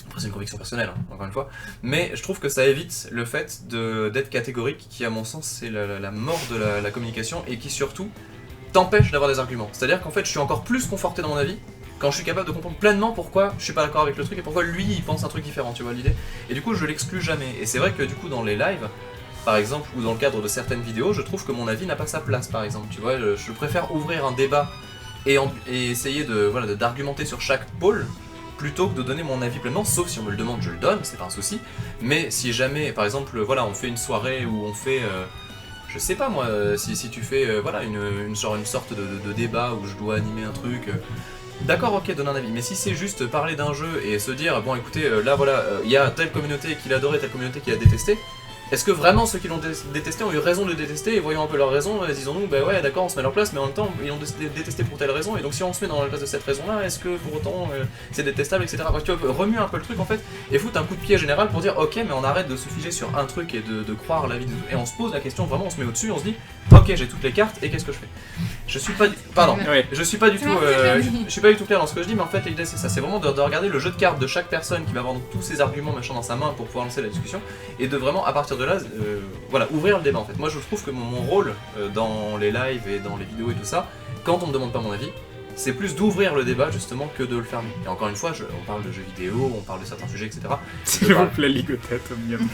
après c'est une conviction personnelle hein, encore une fois, mais je trouve que ça évite le fait d'être catégorique qui à mon sens c'est la mort de la communication et qui surtout t'empêche d'avoir des arguments. C'est-à-dire qu'en fait je suis encore plus conforté dans mon avis quand je suis capable de comprendre pleinement pourquoi je suis pas d'accord avec le truc et pourquoi lui il pense un truc différent, tu vois l'idée. Et du coup je l'exclus jamais. Et c'est vrai que du coup dans les lives, par exemple, ou dans le cadre de certaines vidéos, je trouve que mon avis n'a pas sa place par exemple, tu vois. Je préfère ouvrir un débat et essayer d'argumenter sur chaque pôle plutôt que de donner mon avis pleinement, sauf si on me le demande, je le donne, c'est pas un souci. Mais si jamais, par exemple, voilà, on fait une soirée où on fait... je sais pas moi, si tu fais voilà, une sorte de débat où je dois animer un truc... D'accord, ok, donne un avis, mais si c'est juste parler d'un jeu et se dire, bon écoutez, là voilà, il y a telle communauté qui l'a adoré, telle communauté qui l'a détesté, est-ce que vraiment ceux qui l'ont détesté ont eu raison de le détester et voyons un peu leur raison, disons-nous, bah ouais d'accord on se met à leur place, mais en même temps ils l'ont détesté pour telle raison, et donc si on se met dans la place de cette raison-là, est-ce que pour autant c'est détestable, etc. Parce que tu vois, remue un peu le truc en fait, et foutre un coup de pied général pour dire, ok mais on arrête de se figer sur un truc et de croire la vie de tout, et on se pose la question, vraiment on se met au-dessus, on se dit, ok j'ai toutes les cartes, et qu'est-ce que je fais? Je suis pas du tout clair dans ce que je dis, mais en fait l'idée c'est ça, c'est vraiment de regarder le jeu de cartes de chaque personne qui va avoir donc, tous ses arguments machin dans sa main pour pouvoir lancer la discussion, et de vraiment à partir de là, voilà, ouvrir le débat en fait. Moi je trouve que mon rôle dans les lives et dans les vidéos et tout ça, quand on me demande pas mon avis, c'est plus d'ouvrir le débat justement que de le fermer. Et encore une fois, on parle de jeux vidéo, on parle de certains sujets, etc. S'il vous plaît, ligotette,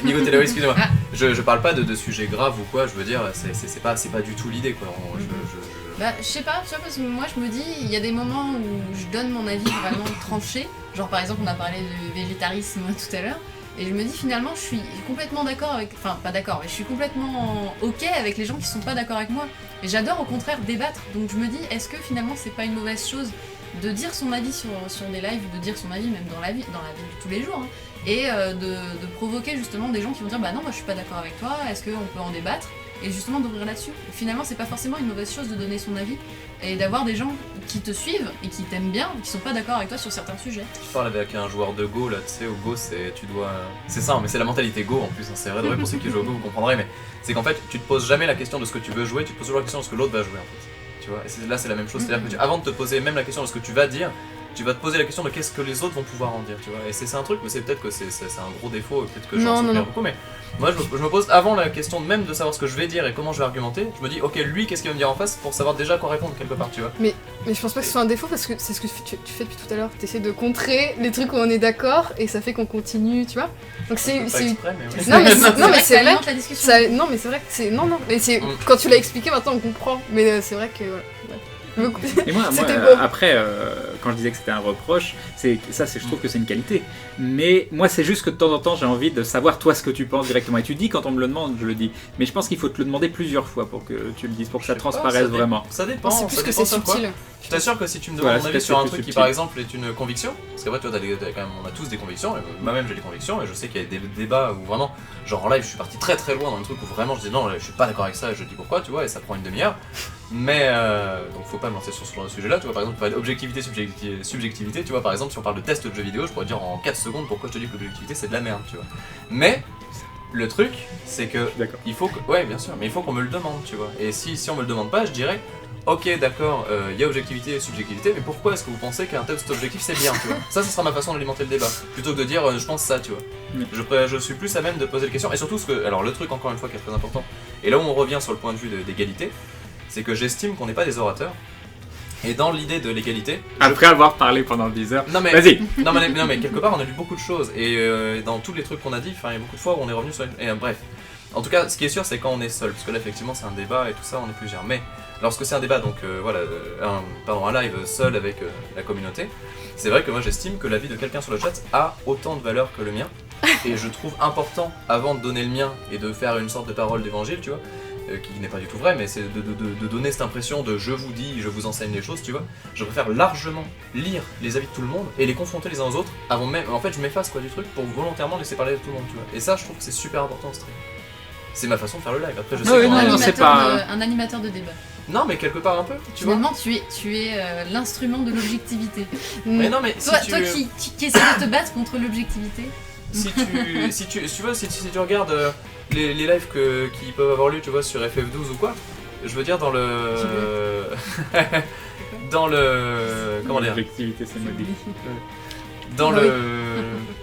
ligotez là, oui, excusez-moi. Je parle pas de sujets graves ou quoi, je veux dire, c'est pas du tout l'idée quoi. Bah, je sais pas, tu vois, parce que moi je me dis, il y a des moments où je donne mon avis vraiment tranché. Genre par exemple, on a parlé de végétarisme tout à l'heure. Et je me dis finalement, je suis complètement d'accord avec... Enfin, pas d'accord, mais je suis complètement ok avec les gens qui sont pas d'accord avec moi. Et j'adore au contraire débattre. Donc je me dis, est-ce que finalement c'est pas une mauvaise chose de dire son avis sur des lives, de dire son avis même dans la vie de tous les jours, hein, et de provoquer justement des gens qui vont dire, bah non, moi je suis pas d'accord avec toi, est-ce qu'on peut en débattre? Et justement d'ouvrir là-dessus. Finalement, c'est pas forcément une mauvaise chose de donner son avis et d'avoir des gens qui te suivent et qui t'aiment bien, qui sont pas d'accord avec toi sur certains sujets. Je parle avec un joueur de Go là, tu sais, au Go c'est ça, mais c'est la mentalité Go en plus, hein, c'est vrai pour ceux qui jouent au Go, vous comprendrez, mais c'est qu'en fait, tu te poses jamais la question de ce que tu veux jouer, tu te poses toujours la question de ce que l'autre va jouer en fait. Tu vois, et là c'est la même chose, c'est-à-dire que avant de te poser même la question de ce que tu vas dire, tu vas te poser la question de qu'est-ce que les autres vont pouvoir en dire, tu vois. Et c'est un truc, mais c'est peut-être que c'est un gros défaut, peut-être que j'en sais beaucoup, mais moi je me pose avant la question même de savoir ce que je vais dire et comment je vais argumenter, je me dis ok lui qu'est-ce qu'il va me dire en face pour savoir déjà quoi répondre quelque part, tu vois. Mais je pense pas que ce soit un défaut parce que c'est ce que tu fais depuis tout à l'heure, tu essaies de contrer les trucs où on est d'accord et ça fait qu'on continue, tu vois. Donc c'est exprès, mais ouais. non mais c'est vrai. Non mais c'est vrai que c'est mais c'est quand tu l'as expliqué maintenant on comprend, mais c'est vrai que voilà. Et moi après, quand je disais que c'était un reproche, je trouve que c'est une qualité. Mais moi, c'est juste que de temps en temps, j'ai envie de savoir toi ce que tu penses directement. Et tu dis quand on me le demande, je le dis. Mais je pense qu'il faut te le demander plusieurs fois pour que tu le dises, pour que ça transparaisse vraiment. Ça dépend. C'est plus que c'est subtil. Je t'assure que si tu me demandes mon avis sur un truc qui par exemple est une conviction, parce qu'après tu vois, on a tous des convictions, et moi-même j'ai des convictions, et je sais qu'il y a des débats où vraiment, genre en live je suis parti très très loin dans le truc où vraiment je dis non, je suis pas d'accord avec ça, et je dis pourquoi, tu vois, et ça prend une demi-heure. Mais donc faut pas me lancer sur ce sujet-là, tu vois, par exemple, parler d'objectivité, subjectivité, tu vois, par exemple, si on parle de test de jeux vidéo, je pourrais dire en 4 secondes pourquoi je te dis que l'objectivité c'est de la merde, tu vois. Mais le truc, c'est que il faut que, ouais, bien sûr, mais il faut qu'on me le demande, tu vois. Et si on me le demande pas, je dirais, ok, d'accord, il y a objectivité et subjectivité, mais pourquoi est-ce que vous pensez qu'un test objectif c'est bien, tu vois. Ça sera ma façon d'alimenter le débat, plutôt que de dire je pense ça, tu vois. Je suis plus à même de poser les questions, et surtout alors le truc encore une fois qui est très important, et là où on revient sur le point de vue d'égalité, c'est que j'estime qu'on n'est pas des orateurs. Et dans l'idée de l'égalité... Après avoir parlé pendant 10 heures, vas-y. Non mais quelque part on a lu beaucoup de choses, et dans tous les trucs qu'on a dit, il y a beaucoup de fois où on est revenu sur... bref. En tout cas, ce qui est sûr c'est quand on est seul, parce que là effectivement c'est un débat et tout ça, on est plusieurs. Mais lorsque c'est un débat, donc un live seul avec la communauté, c'est vrai que moi j'estime que l'avis de quelqu'un sur le chat a autant de valeur que le mien. Et je trouve important, avant de donner le mien et de faire une sorte de parole d'évangile, tu vois, qui n'est pas du tout vrai, mais c'est de donner cette impression de je vous dis, je vous enseigne les choses, tu vois. Je préfère largement lire les avis de tout le monde et les confronter les uns aux autres avant même. En fait, je m'efface quoi du truc pour volontairement laisser parler tout le monde, tu vois. Et ça, je trouve que c'est super important ce stream. C'est ma façon de faire le live. Après, je sais un animateur de débat. Non, mais quelque part un peu, tu vois. Finalement, tu es l'instrument de l'objectivité. Mais non, mais toi qui essaies de te battre contre l'objectivité. Si tu regardes les lives qui peuvent avoir lieu, tu vois, sur FF12 ou quoi, je veux dire dans le comment dire, l'objectivité c'est modique. Dans le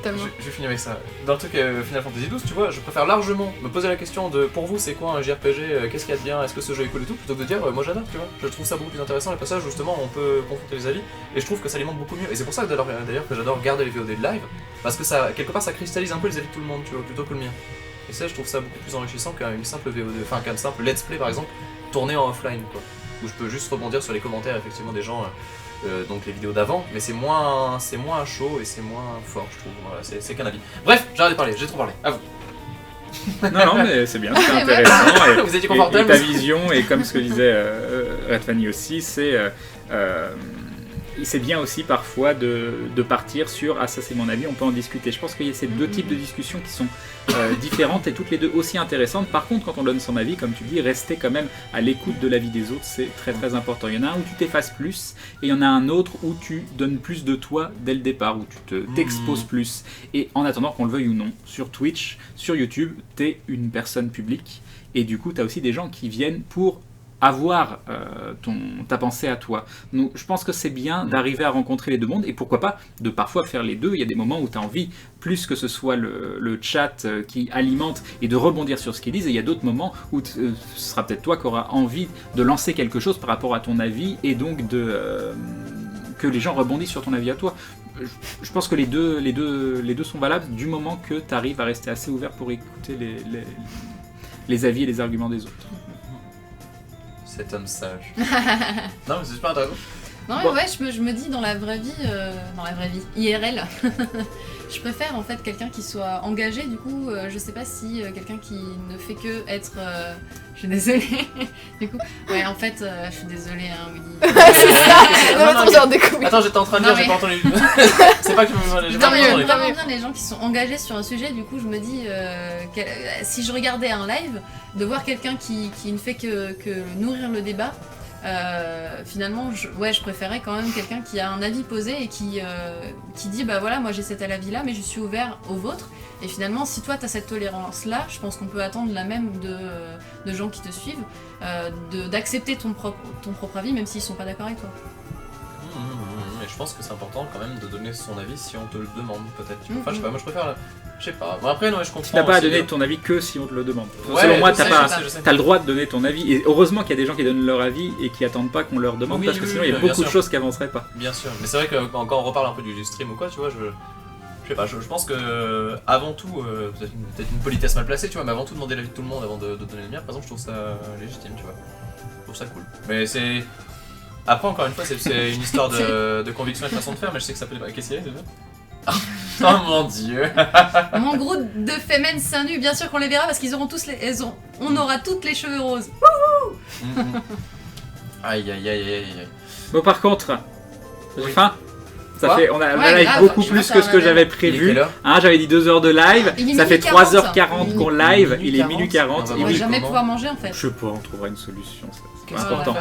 je vais finir avec ça. Dans le truc Final Fantasy XII, tu vois, je préfère largement me poser la question de pour vous c'est quoi un JRPG, qu'est-ce qu'il y a de bien, est-ce que ce jeu est cool et tout, plutôt que de dire moi j'adore, tu vois. Je trouve ça beaucoup plus intéressant les passages où justement on peut confronter les avis et je trouve que ça alimente beaucoup mieux. Et c'est pour ça que d'ailleurs que j'adore regarder les VOD de live parce que ça quelque part ça cristallise un peu les avis de tout le monde, tu vois, plutôt que le mien. Et ça je trouve ça beaucoup plus enrichissant qu'une simple VOD, enfin qu'un simple let's play par exemple tourné en offline quoi, où je peux juste rebondir sur les commentaires effectivement des gens. Donc les vidéos d'avant, mais c'est moins chaud et c'est moins fort, je trouve. Voilà, c'est qu'un avis. Bref, j'arrête de parler, j'ai trop parlé. À vous. Non, mais c'est bien, c'est intéressant. Vous étiez confortable. Et ta vision, et comme ce que disait Red Fanny aussi, c'est bien aussi parfois de partir sur « Ah, ça c'est mon avis, on peut en discuter ». Je pense qu'il y a ces deux types de discussions qui sont différentes et toutes les deux aussi intéressantes. Par contre, quand on donne son avis, comme tu dis, rester quand même à l'écoute de l'avis des autres, c'est très très important. Il y en a un où tu t'effaces plus et il y en a un autre où tu donnes plus de toi dès le départ, où tu t'exposes plus. Et en attendant qu'on le veuille ou non, sur Twitch, sur YouTube, t'es une personne publique et du coup, t'as aussi des gens qui viennent pour avoir ta pensée à toi. Donc, je pense que c'est bien d'arriver à rencontrer les deux mondes et pourquoi pas de parfois faire les deux. Il y a des moments où tu as envie, plus que ce soit le chat qui alimente et de rebondir sur ce qu'ils disent, et il y a d'autres moments où ce sera peut-être toi qui auras envie de lancer quelque chose par rapport à ton avis et donc que les gens rebondissent sur ton avis à toi. Je pense que les deux sont valables du moment que tu arrives à rester assez ouvert pour écouter les avis et les arguments des autres. Cet homme sage. Non, mais c'est super intéressant. Non, mais ouais, je me dis dans la vraie vie, IRL, je préfère en fait quelqu'un qui soit engagé. Du coup, je sais pas si quelqu'un qui ne fait que être. Je suis désolée. Du coup, ouais, en fait, je suis désolée, hein, Willy. C'est ça. Attends, j'étais en train de dire, j'ai pas entendu. C'est pas que j'ai pas entendu. Vraiment bien les gens qui sont engagés sur un sujet. Du coup, je me dis, si je regardais un live, de voir quelqu'un qui ne fait que nourrir le débat. Finalement, je préférais quand même quelqu'un qui a un avis posé et qui dit bah voilà, moi j'ai cet avis là, mais je suis ouvert au vôtre. Et finalement, si toi t'as cette tolérance là, je pense qu'on peut attendre la même de gens qui te suivent, d'accepter ton propre avis, même s'ils sont pas d'accord avec toi. Mais je pense que c'est important quand même de donner son avis si on te le demande, peut-être. Enfin, je sais pas, moi je préfère. Je sais pas. Bon, après, non, je comprends. Tu n'as pas à donner ton avis que si on te le demande. Ouais, selon moi, t'as le droit de donner ton avis. Et heureusement qu'il y a des gens qui donnent leur avis et qui attendent pas qu'on leur demande, parce que sinon il y a beaucoup de choses qui avanceraient pas. Bien sûr. Mais c'est vrai que quand on reparle un peu du stream ou quoi, tu vois, je sais pas. Je pense que avant tout, peut-être une politesse mal placée, tu vois, mais avant tout demander l'avis de tout le monde avant de donner le mien. Par exemple, je trouve ça légitime, tu vois. Je trouve ça cool. Mais c'est. Après, encore une fois, c'est une histoire de conviction et de façon de faire, mais je sais que ça peut. Qu'est-ce qu'il y a déjà? Oh mon dieu. Mon groupe de femmes seins nus, bien sûr qu'on les verra parce qu'ils auront tous on aura toutes les cheveux roses. Aïe aïe aïe aïe. Bon, par contre, j'ai faim. On a live beaucoup plus que ce que j'avais prévu. J'avais dit 2 heures de live, ça fait 3h40 qu'on live, il est minuit 40. On va jamais pouvoir manger en fait. Je sais pas, on trouvera une solution, c'est important.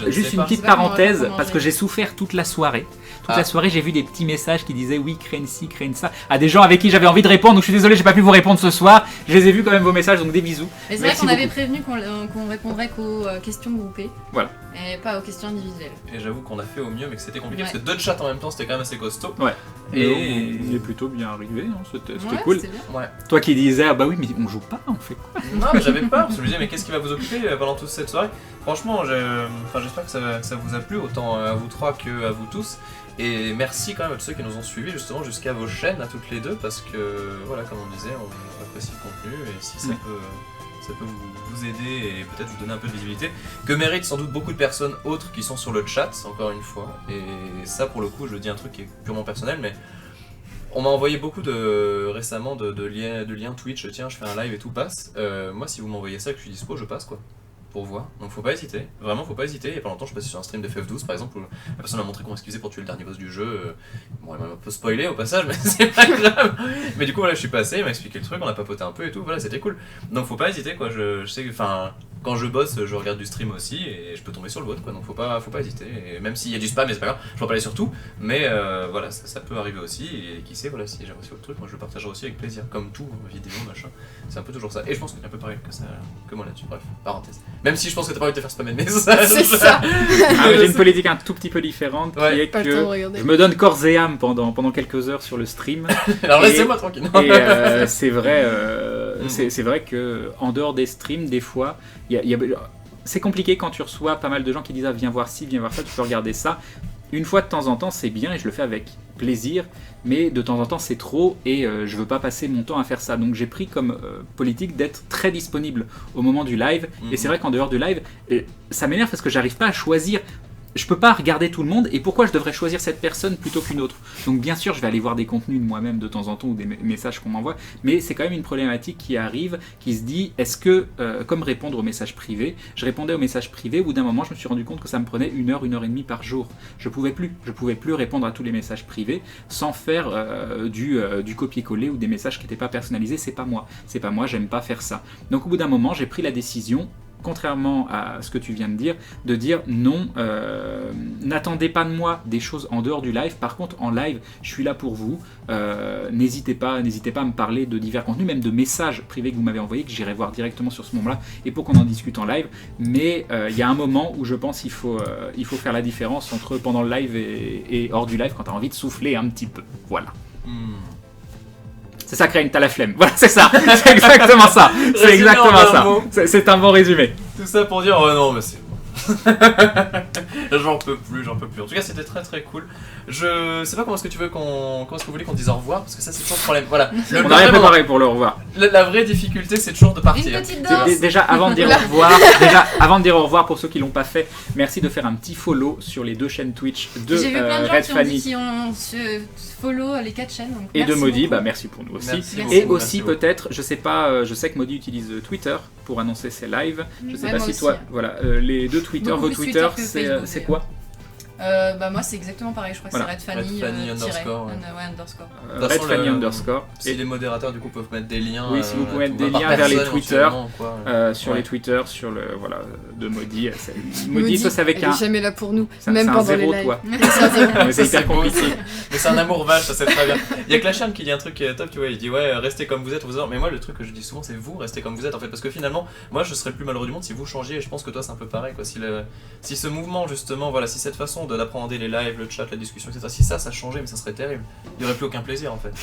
Juste une petite parenthèse, parce que j'ai souffert toute la soirée. Toute la soirée, j'ai vu des petits messages qui disaient oui, craigne ci, craigne ça, à des gens avec qui j'avais envie de répondre. Donc je suis désolé, j'ai pas pu vous répondre ce soir. Je les ai vus quand même vos messages, donc des bisous. Mais c'est vrai qu'on avait prévenu qu'on répondrait qu'aux questions groupées. Voilà. Et pas aux questions individuelles. Et j'avoue qu'on a fait au mieux, mais que c'était compliqué parce que 2 chats en même temps, c'était quand même assez costaud. Ouais. Et il est plutôt bien arrivé, hein. C'était cool. Bien. Ouais. Toi qui disais ah bah oui, mais on joue pas, on fait quoi? Non, mais j'avais peur parce que je me disais mais qu'est-ce qui va vous occuper pendant toute cette soirée? Franchement, j'espère que ça vous a plu autant à vous trois que à vous tous. Et merci quand même à tous ceux qui nous ont suivis justement jusqu'à vos chaînes à toutes les deux parce que voilà, comme on disait, on apprécie le contenu et si ça peut vous aider et peut-être vous donner un peu de visibilité, que méritent sans doute beaucoup de personnes autres qui sont sur le chat, encore une fois. Et ça, pour le coup, je dis un truc qui est purement personnel, mais On m'a envoyé beaucoup récemment de liens Twitch, tiens je fais un live et tout passe. Moi si vous m'envoyez ça que je suis dispo, je passe quoi. Pour voir, donc faut pas hésiter, vraiment faut pas hésiter. Il y a pas longtemps je passais sur un stream de FF12 par exemple où la personne m'a montré comment esquiver pour tuer le dernier boss du jeu. Bon elle m'a un peu spoilé au passage mais c'est pas grave. Mais du coup voilà je suis passé, il m'a expliqué le truc, on a papoté un peu et tout, voilà c'était cool. Donc faut pas hésiter quoi, je sais que enfin quand je bosse je regarde du stream aussi et je peux tomber sur le bot quoi, donc faut pas hésiter. Et même s'il y a du spam mais c'est pas grave, je vais pas aller sur tout, mais voilà ça peut arriver aussi et qui sait voilà si j'ai reçu le truc, moi je le partagerai aussi avec plaisir, comme tout, vidéo machin, c'est un peu toujours ça. Et je pense que c'est un peu pareil que moi là-dessus, bref, parenthèse. Même si je pense que t'as pas envie de te faire spammer de messages. C'est ça. J'ai une politique un tout petit peu différente qui est que je me donne corps et âme pendant quelques heures sur le stream. Alors laissez-moi tranquille. Et c'est vrai, c'est vrai que en dehors des streams, des fois, c'est compliqué quand tu reçois pas mal de gens qui disent ah, viens voir ci, viens voir ça, tu peux regarder ça. Une fois de temps en temps, c'est bien et je le fais avec plaisir, mais de temps en temps, c'est trop et je veux pas passer mon temps à faire ça. Donc j'ai pris comme politique d'être très disponible au moment du live. Et c'est vrai qu'en dehors du live, ça m'énerve parce que j'arrive pas à choisir. Je peux pas regarder tout le monde et pourquoi je devrais choisir cette personne plutôt qu'une autre. Donc bien sûr je vais aller voir des contenus de moi-même de temps en temps ou des messages qu'on m'envoie, mais c'est quand même une problématique qui arrive, qui se dit est-ce que, comme répondre aux messages privés, je répondais aux messages privés, au bout d'un moment je me suis rendu compte que ça me prenait 1 heure et demie par jour. Je pouvais plus répondre à tous les messages privés sans faire du copier-coller ou des messages qui n'étaient pas personnalisés, c'est pas moi, j'aime pas faire ça. Donc au bout d'un moment j'ai pris la décision, contrairement à ce que tu viens de dire non, n'attendez pas de moi des choses en dehors du live. Par contre, en live, je suis là pour vous. N'hésitez pas à me parler de divers contenus, même de messages privés que vous m'avez envoyés, que j'irai voir directement sur ce moment-là, et pour qu'on en discute en live. Mais il y a un moment où je pense qu'il faut faire la différence entre pendant le live et hors du live, quand tu as envie de souffler un petit peu. Voilà. C'est ça, Crane, t'as la flemme. Voilà, c'est ça. C'est exactement ça. C'est exactement ça. C'est un bon résumé. Tout ça pour dire, oh non, mais c'est bon. J'en peux plus. En tout cas, c'était très très cool. Je sais pas comment est-ce que vous voulez qu'on dise au revoir, parce que ça c'est toujours le problème. Voilà. On n'a rien préparé pour le revoir. La vraie difficulté, c'est toujours de partir. Une petite danse. Déjà, avant de dire au revoir, pour ceux qui l'ont pas fait, merci de faire un petit follow sur les 2 chaînes Twitch de J'ai vu plein de gens Red Fanny qui ont follow les 4 chaînes. Donc et de Maudit. Beaucoup. Bah merci pour nous aussi. Merci et beaucoup, aussi peut-être, je sais pas, je sais que Maudit utilise Twitter pour annoncer ses lives. Je sais pas si aussi, toi, hein. voilà, les 2 Twitter, vos Twitter, c'est quoi? Bah moi c'est exactement pareil, je crois que c'est Red Fanny underscore. underscore. Red Fanny underscore. Si les modérateurs du coup peuvent mettre des liens. Oui, si vous pouvez mettre des liens vers les Twitter, sur les Twitter, sur le de Maudit. Maudit, toi c'est avec un. Elle est jamais là pour nous, même pendant les lives. Toi. C'est hyper compliqué. Mais c'est un amour vache, ça c'est très bien. Il y a Clashan qui dit un truc qui est top, tu vois, il dit ouais, restez comme vous êtes, mais moi le truc que je dis souvent c'est vous, restez comme vous êtes en fait, parce que finalement, moi je serais le plus malheureux du monde si vous changiez, et je pense que toi c'est un peu pareil quoi. Si ce mouvement justement, voilà, si cette façon d'appréhender les lives, le chat, la discussion, etc., si ça changeait, mais ça serait terrible. Il n'y aurait plus aucun plaisir en fait.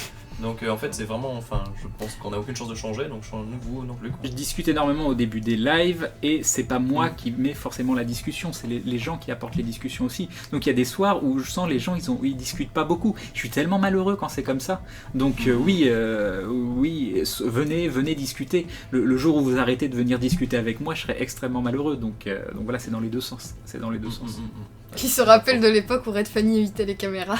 Donc en fait c'est vraiment, enfin je pense qu'on n'a aucune chance de changer, donc nous, vous non plus quoi. Je discute énormément au début des lives et c'est pas moi qui mets forcément la discussion, c'est les gens qui apportent les discussions aussi. Donc il y a des soirs où je sens les gens ils discutent pas beaucoup. Je suis tellement malheureux quand c'est comme ça. Donc oui, venez discuter. Le jour où vous arrêtez de venir discuter avec moi, je serai extrêmement malheureux. Donc voilà, c'est dans les deux sens. Qui se rappelle de l'époque où Red Fanny évitait les caméras.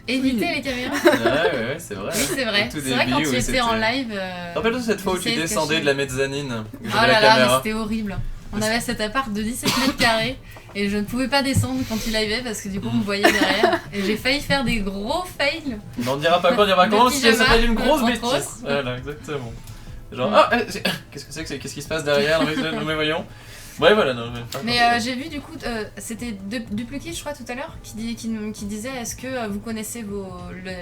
Éviter les caméras. Ouais, c'est vrai. Oui, c'est vrai. C'est vrai quand tu étais en live. Rappelle-toi cette fois où tu descendais de la mezzanine. Oh là là, mais c'était horrible. On avait cet appart de 17 mètres carrés et je ne pouvais pas descendre quand il arrivait parce que du coup on me voyait derrière et j'ai failli faire des gros fails. On dira pas quoi, on dira comment si ça s'appelle une grosse bêtise. Voilà, exactement. Genre, qu'est-ce que c'est que qu'est-ce qui se passe derrière? Mais voyons. Ouais, voilà, non, mais j'ai vu du coup, c'était Dupluki, je crois, tout à l'heure, qui disait est-ce que vous connaissez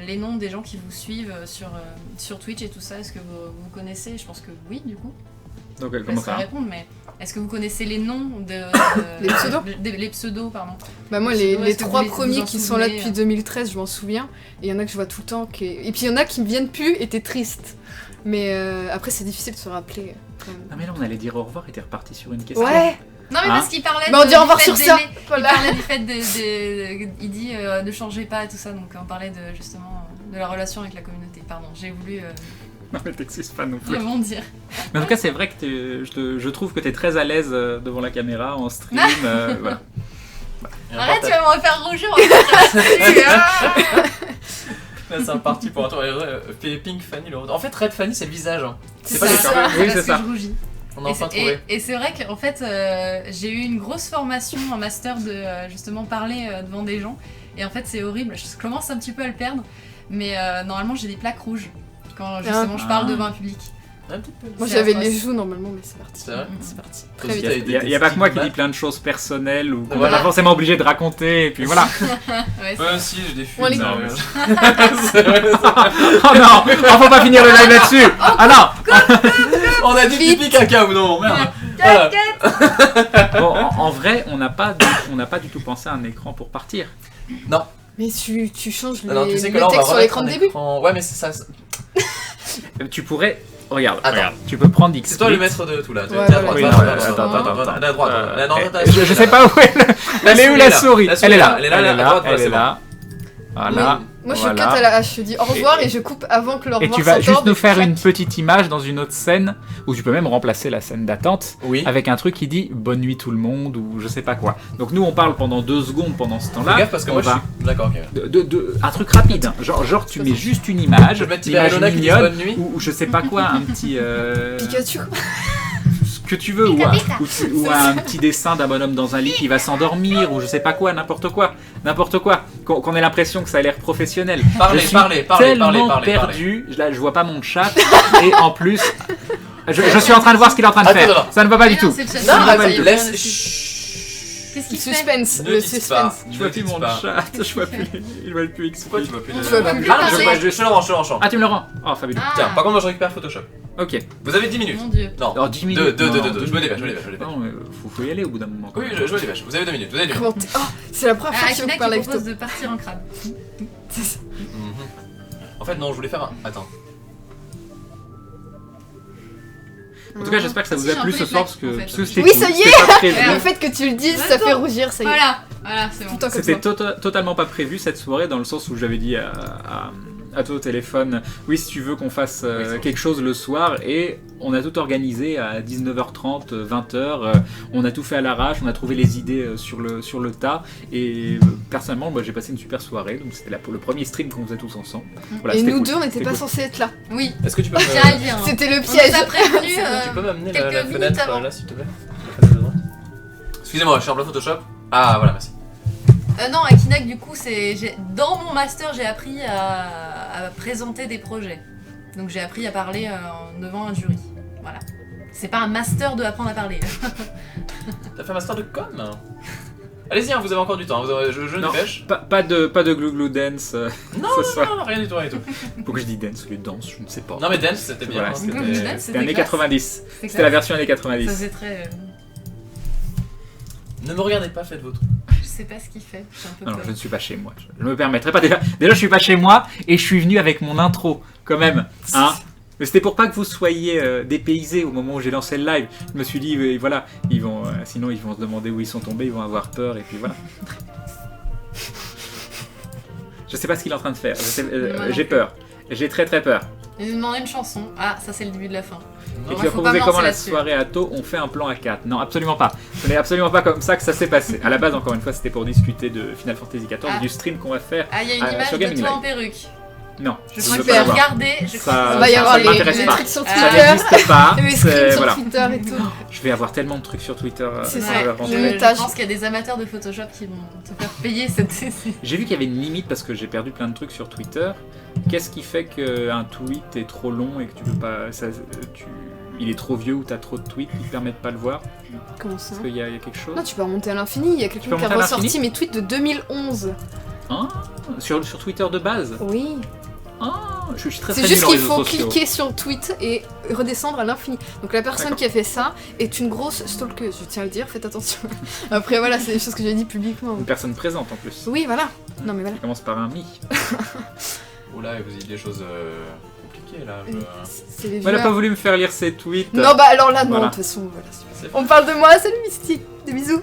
les noms des gens qui vous suivent sur Twitch et tout ça? Est-ce que vous connaissez? Je pense que oui, du coup. Donc elle commence à répondre, mais est-ce que vous connaissez les noms les pseudos, pardon. Bah moi, les 3 premiers qui sont là depuis 2013, je m'en souviens. Et il y en a que je vois tout le temps. Et puis il y en a qui me viennent plus et t'es triste. Mais après, c'est difficile de se rappeler. Non mais là, on allait dire au revoir et t'es reparti sur une question. Ouais. Non mais parce qu'il parlait on dit au revoir sur ça. Il parlait du fait il dit ne changez pas tout ça, donc on parlait justement de la relation avec la communauté. Pardon, j'ai voulu non mais t'excuses pas non plus. Vraiment dire. Mais en tout cas c'est vrai que je trouve que t'es très à l'aise devant la caméra, en stream, voilà. Arrête, tu vas me refaire rougir. Là, c'est parti pour un tour. Pink Fanny, le... En fait, Red Fanny, c'est le visage. Hein. C'est pas les cheveux. Oui, c'est ça. On a enfin trouvé. Et c'est vrai qu'en fait, j'ai eu une grosse formation en master de justement parler devant des gens. Et en fait, c'est horrible. Je commence un petit peu à le perdre. Mais normalement, j'ai des plaques rouges quand justement je parle devant un public. Moi j'avais les joues normalement, mais c'est parti. C'est vrai ? C'est parti. Très vite. Il n'y a pas que moi qui dis plein de choses personnelles ou qu'on n'est pas forcément obligé de raconter, et puis voilà. Moi aussi, j'ai des fuites. Oh non, on faut pas finir le live là-dessus. Ah non. On a dit pipi caca ou non, merde. Bon, en vrai, on n'a pas du tout pensé à un écran pour partir. Non. Mais tu changes le texte sur l'écran de début. Ouais, mais c'est ça. Tu pourrais... Regarde, tu peux prendre XSplit. C'est toi le maître de tout là. Je sais pas où elle est où la souris. Elle est là. Voilà. Moi je cut à la hache, je dis au revoir et je coupe avant que le revoir s'entende. Et tu vas juste nous faire une petite image dans une autre scène, où tu peux même remplacer la scène d'attente avec un truc qui dit bonne nuit tout le monde ou je sais pas quoi. Donc nous on parle pendant 2 secondes pendant ce temps-là. Fais gaffe parce que moi je suis... D'accord, ok. Un truc rapide, hein. genre tu mets juste une image, une image mignonne ou je sais pas quoi, un petit... Pikachu que tu veux, ou un petit dessin d'un bonhomme dans un lit qui va s'endormir, ou je sais pas quoi, n'importe quoi, qu'on ait l'impression que ça a l'air professionnel. Parlez, tellement perdu, là je vois pas mon chat, et en plus, je suis en train de voir ce qu'il est en train de faire, ça ne va pas du tout. Qu'est-ce qu'il fait ? Suspense, le suspense. Je vois plus mon chat, je vois plus XP. Pourquoi tu vois plus Je le rends. Ah, tu me le rends ? Oh, fabuleux. Tiens, par contre, moi je récupère Photoshop. Ok. Vous avez 10 minutes. Mon dieu. Non, 10 minutes. 2. Je me dépêche. Non, mais faut y aller au bout d'un moment. Oui, je me dépêche. Vous avez 2 minutes. Oh, c'est la première fois que je Akina vous parle qui avec propose de partir en crabe. En fait, non, je voulais faire un... Attends. En tout cas, j'espère que ça vous a plu ce soir parce que c'était oui, ça y est. Le fait que tu le dises, ça fait rougir, ça y est. Voilà, c'est bon. C'était totalement pas prévu cette soirée dans le sens où j'avais dit à toi au téléphone, oui, si tu veux qu'on fasse quelque chose le soir, et on a tout organisé à 19h30, 20h, on a tout fait à l'arrache, on a trouvé les idées sur le tas, et personnellement, moi, j'ai passé une super soirée, donc c'était le premier stream qu'on faisait tous ensemble. Voilà, et nous deux, on n'était pas censés être là. Oui. Est-ce que tu peux me... C'était le piège. Tu peux m'amener la fenêtre là, s'il te plaît? Excusez-moi, je suis en plein Photoshop. Ah, voilà, merci. Non, Akinak, du coup, dans mon master, j'ai appris à présenter des projets. Donc j'ai appris à parler devant un jury. Voilà. C'est pas un master de apprendre à parler. T'as fait un master de com? Allez-y, vous avez encore du temps, je dépêche. Pas de glou dance. Non, rien du tout. Pourquoi je dis dance au lieu de danse, je ne sais pas. Non mais dance c'était bien. Voilà, c'était années 90. C'était la version années 90. Ça c'est très... Ne me regardez pas, faites votre. Je sais pas ce qu'il fait, j'ai un peu peur. Non, je ne suis pas chez moi. Je ne me permettrai pas. Déjà, je suis pas chez moi et je suis venu avec mon intro, quand même. Hein. Mais c'était pour pas que vous soyez dépaysés au moment où j'ai lancé le live. Je me suis dit, voilà, sinon ils vont se demander où ils sont tombés, ils vont avoir peur et puis voilà. Je sais pas ce qu'il est en train de faire. J'ai peur. J'ai très très peur. Il nous demande une chanson. Ah, ça c'est le début de la fin. Et tu as proposé comment la soirée à tôt? On fait un plan à 4. Non, absolument pas. Ce n'est absolument pas comme ça que ça s'est passé. À la base, encore une fois, c'était pour discuter de Final Fantasy XIV, du stream qu'on va faire. Ah, il y a une image de toi en perruque. Non, je crois que je vais regarder. Ça va y avoir les trucs sur Twitter. Ça n'existe pas. Les screens sur Twitter et tout. Je vais avoir tellement de trucs sur Twitter. C'est ça. Je pense qu'il y a des amateurs de Photoshop qui vont te faire payer cette... J'ai vu qu'il y avait une limite parce que j'ai perdu plein de trucs sur Twitter. Qu'est-ce qui fait qu'un tweet est trop long et que tu peux pas... Il est trop vieux ou t'as trop de tweets qui te permettent pas de le voir? Comment ça? Parce qu'il y a quelque chose? Non, tu peux remonter à l'infini. Il y a quelqu'un qui a ressorti mes tweets de 2011. Hein? Sur Twitter de base? Oui. Ah, je suis très c'est juste qu'il faut cliquer sur le tweet et redescendre à l'infini. Donc la personne qui a fait ça est une grosse stalkeuse, je tiens à le dire, faites attention. Après voilà, c'est des choses que j'ai dit publiquement. Une personne présente en plus. Oui, voilà. Non mais voilà. Ça commence par un mi. Oula, et vous dites des choses compliquées là. Elle a pas voulu me faire lire ses tweets. Non, bah alors là, non, de toute façon, voilà. On parle de moi, salut Misty, des bisous. Moi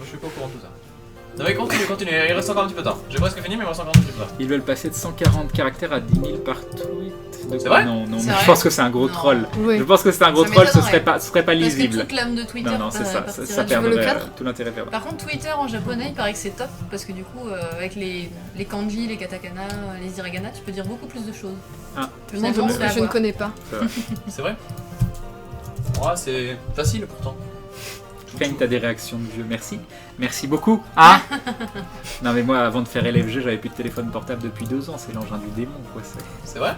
je suis pas au courant de tout ça. Non mais continue, il reste encore un petit peu de temps. J'ai presque fini mais il reste encore un petit peu de temps. Ils veulent passer de 140 caractères à 10 000 par tweet. C'est vrai? Non, mais je pense que c'est un gros troll. Oui. Je pense que c'est un gros troll, ce serait pas lisible. Parce que toute l'âme de Twitter. Non, c'est ça perdrait tout l'intérêt perdrait. Par contre, Twitter en japonais, il paraît que c'est top parce que du coup, avec les kanji, les katakana, les hiragana, tu peux dire beaucoup plus de choses. Ah, je ne connais pas. C'est vrai? Ouais, c'est facile pourtant. Kane, t'as des réactions de vieux, merci beaucoup. Ah non mais moi avant de faire LFG j'avais plus de téléphone portable depuis 2 ans, c'est l'engin du démon quoi. C'est vrai?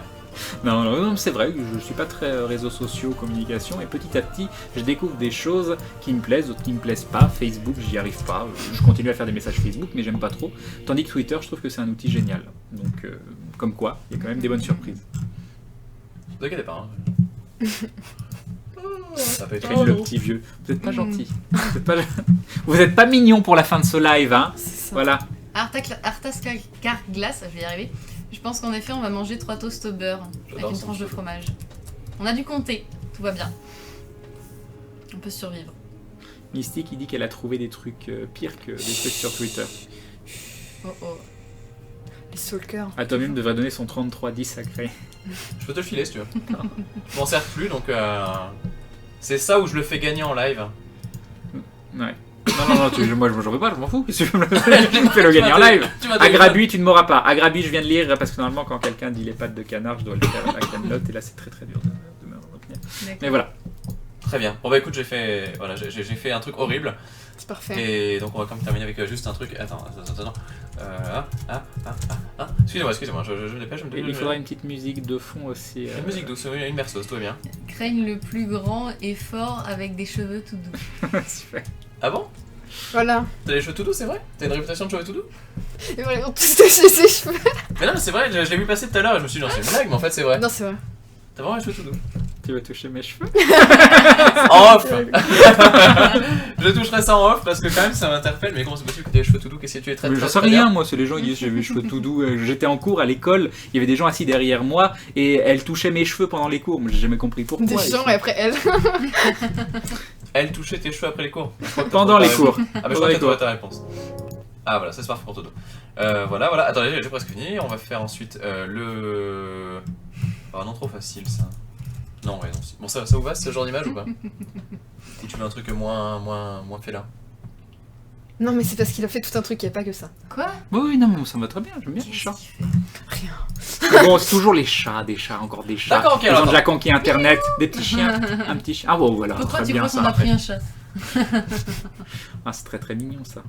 Non, c'est vrai que je suis pas très réseaux sociaux, communication, et petit à petit je découvre des choses qui me plaisent, d'autres qui me plaisent pas. Facebook j'y arrive pas, je continue à faire des messages Facebook mais j'aime pas trop, tandis que Twitter je trouve que c'est un outil génial, donc comme quoi il y a quand même des bonnes surprises. Ne vous inquiétez pas hein. Ça peut être le petit vieux. Vous êtes pas gentil. Vous êtes pas mignon pour la fin de ce live, hein. Voilà. Artas Carglass, je vais y arriver. Je pense qu'en effet, on va manger 3 toasts au beurre avec une tranche de fromage. On a dû compter, tout va bien. On peut survivre. Mystique, il dit qu'elle a trouvé des trucs pires que des trucs sur Twitter. Oh. Les stalkers. Atomium devrait donner son 3310 sacré. Je peux te le filer si tu veux. Je m'en sers plus donc c'est ça où je le fais gagner en live. Ouais. Non, moi j'en veux pas, je m'en fous. Si je me fais le gagner en live. Agrabi, tu ne m'auras pas. Agrabi, je viens de lire parce que normalement quand quelqu'un dit les pattes de canard, je dois le faire à la Camelot et là c'est très dur de me retenir. Mais voilà. Très bien. Bon bah écoute, j'ai fait un truc horrible. C'est parfait. Et donc on va quand même terminer avec juste un truc. Attends. Excusez-moi, je me dépêche. Il faudra une petite musique de fond aussi. Une musique douce, une berceuse, tout va bien. Craigne le plus grand et fort avec des cheveux tout doux. Super. Ah bon? Voilà. T'as les cheveux tout doux, c'est vrai? T'as une réputation de cheveux tout doux? Et voilà, ils ont tous touché ses cheveux. Mais non, mais c'est vrai, je l'ai vu passer tout à l'heure et je me suis dit, non, c'est une blague, mais en fait, c'est vrai. Non, c'est vrai. T'as vraiment les cheveux tout doux? Tu vas toucher mes cheveux? En off. Je toucherai ça en off parce que quand même ça m'interpelle. Mais comment c'est possible que tu aies les cheveux tout doux? Qu'est-ce que tu es très je sais rien, moi, c'est les gens qui disent j'avais les cheveux tout doux. J'étais en cours à l'école, il y avait des gens assis derrière moi et elle touchait mes cheveux pendant les cours. Mais j'ai jamais compris pourquoi. Des gens et après elle. Elle touchait tes cheveux après les cours? Pendant les cours. Ah, bah je crois que t'auras ta réponse. Ah, voilà, ça c'est parfait pour Todo. Voilà. Attendez, j'ai presque fini. On va faire ensuite le. Oh non, trop facile ça. Non, ouais, non. Bon, ça vous va ce genre d'image ou pas? Ou tu veux un truc moins félin? Non, mais c'est parce qu'il a fait tout un truc, il n'y a pas que ça. Quoi? Oui, non, ça me va très bien, j'aime bien les chats. Rien. Mais bon, c'est toujours les chats, encore des chats. D'accord, ok. Ils ont déjà conquis internet, des petits chiens, un petit chien. Ah bon, voilà. Pourquoi tu bien crois qu'on a pris un chat? Ah, c'est très mignon ça.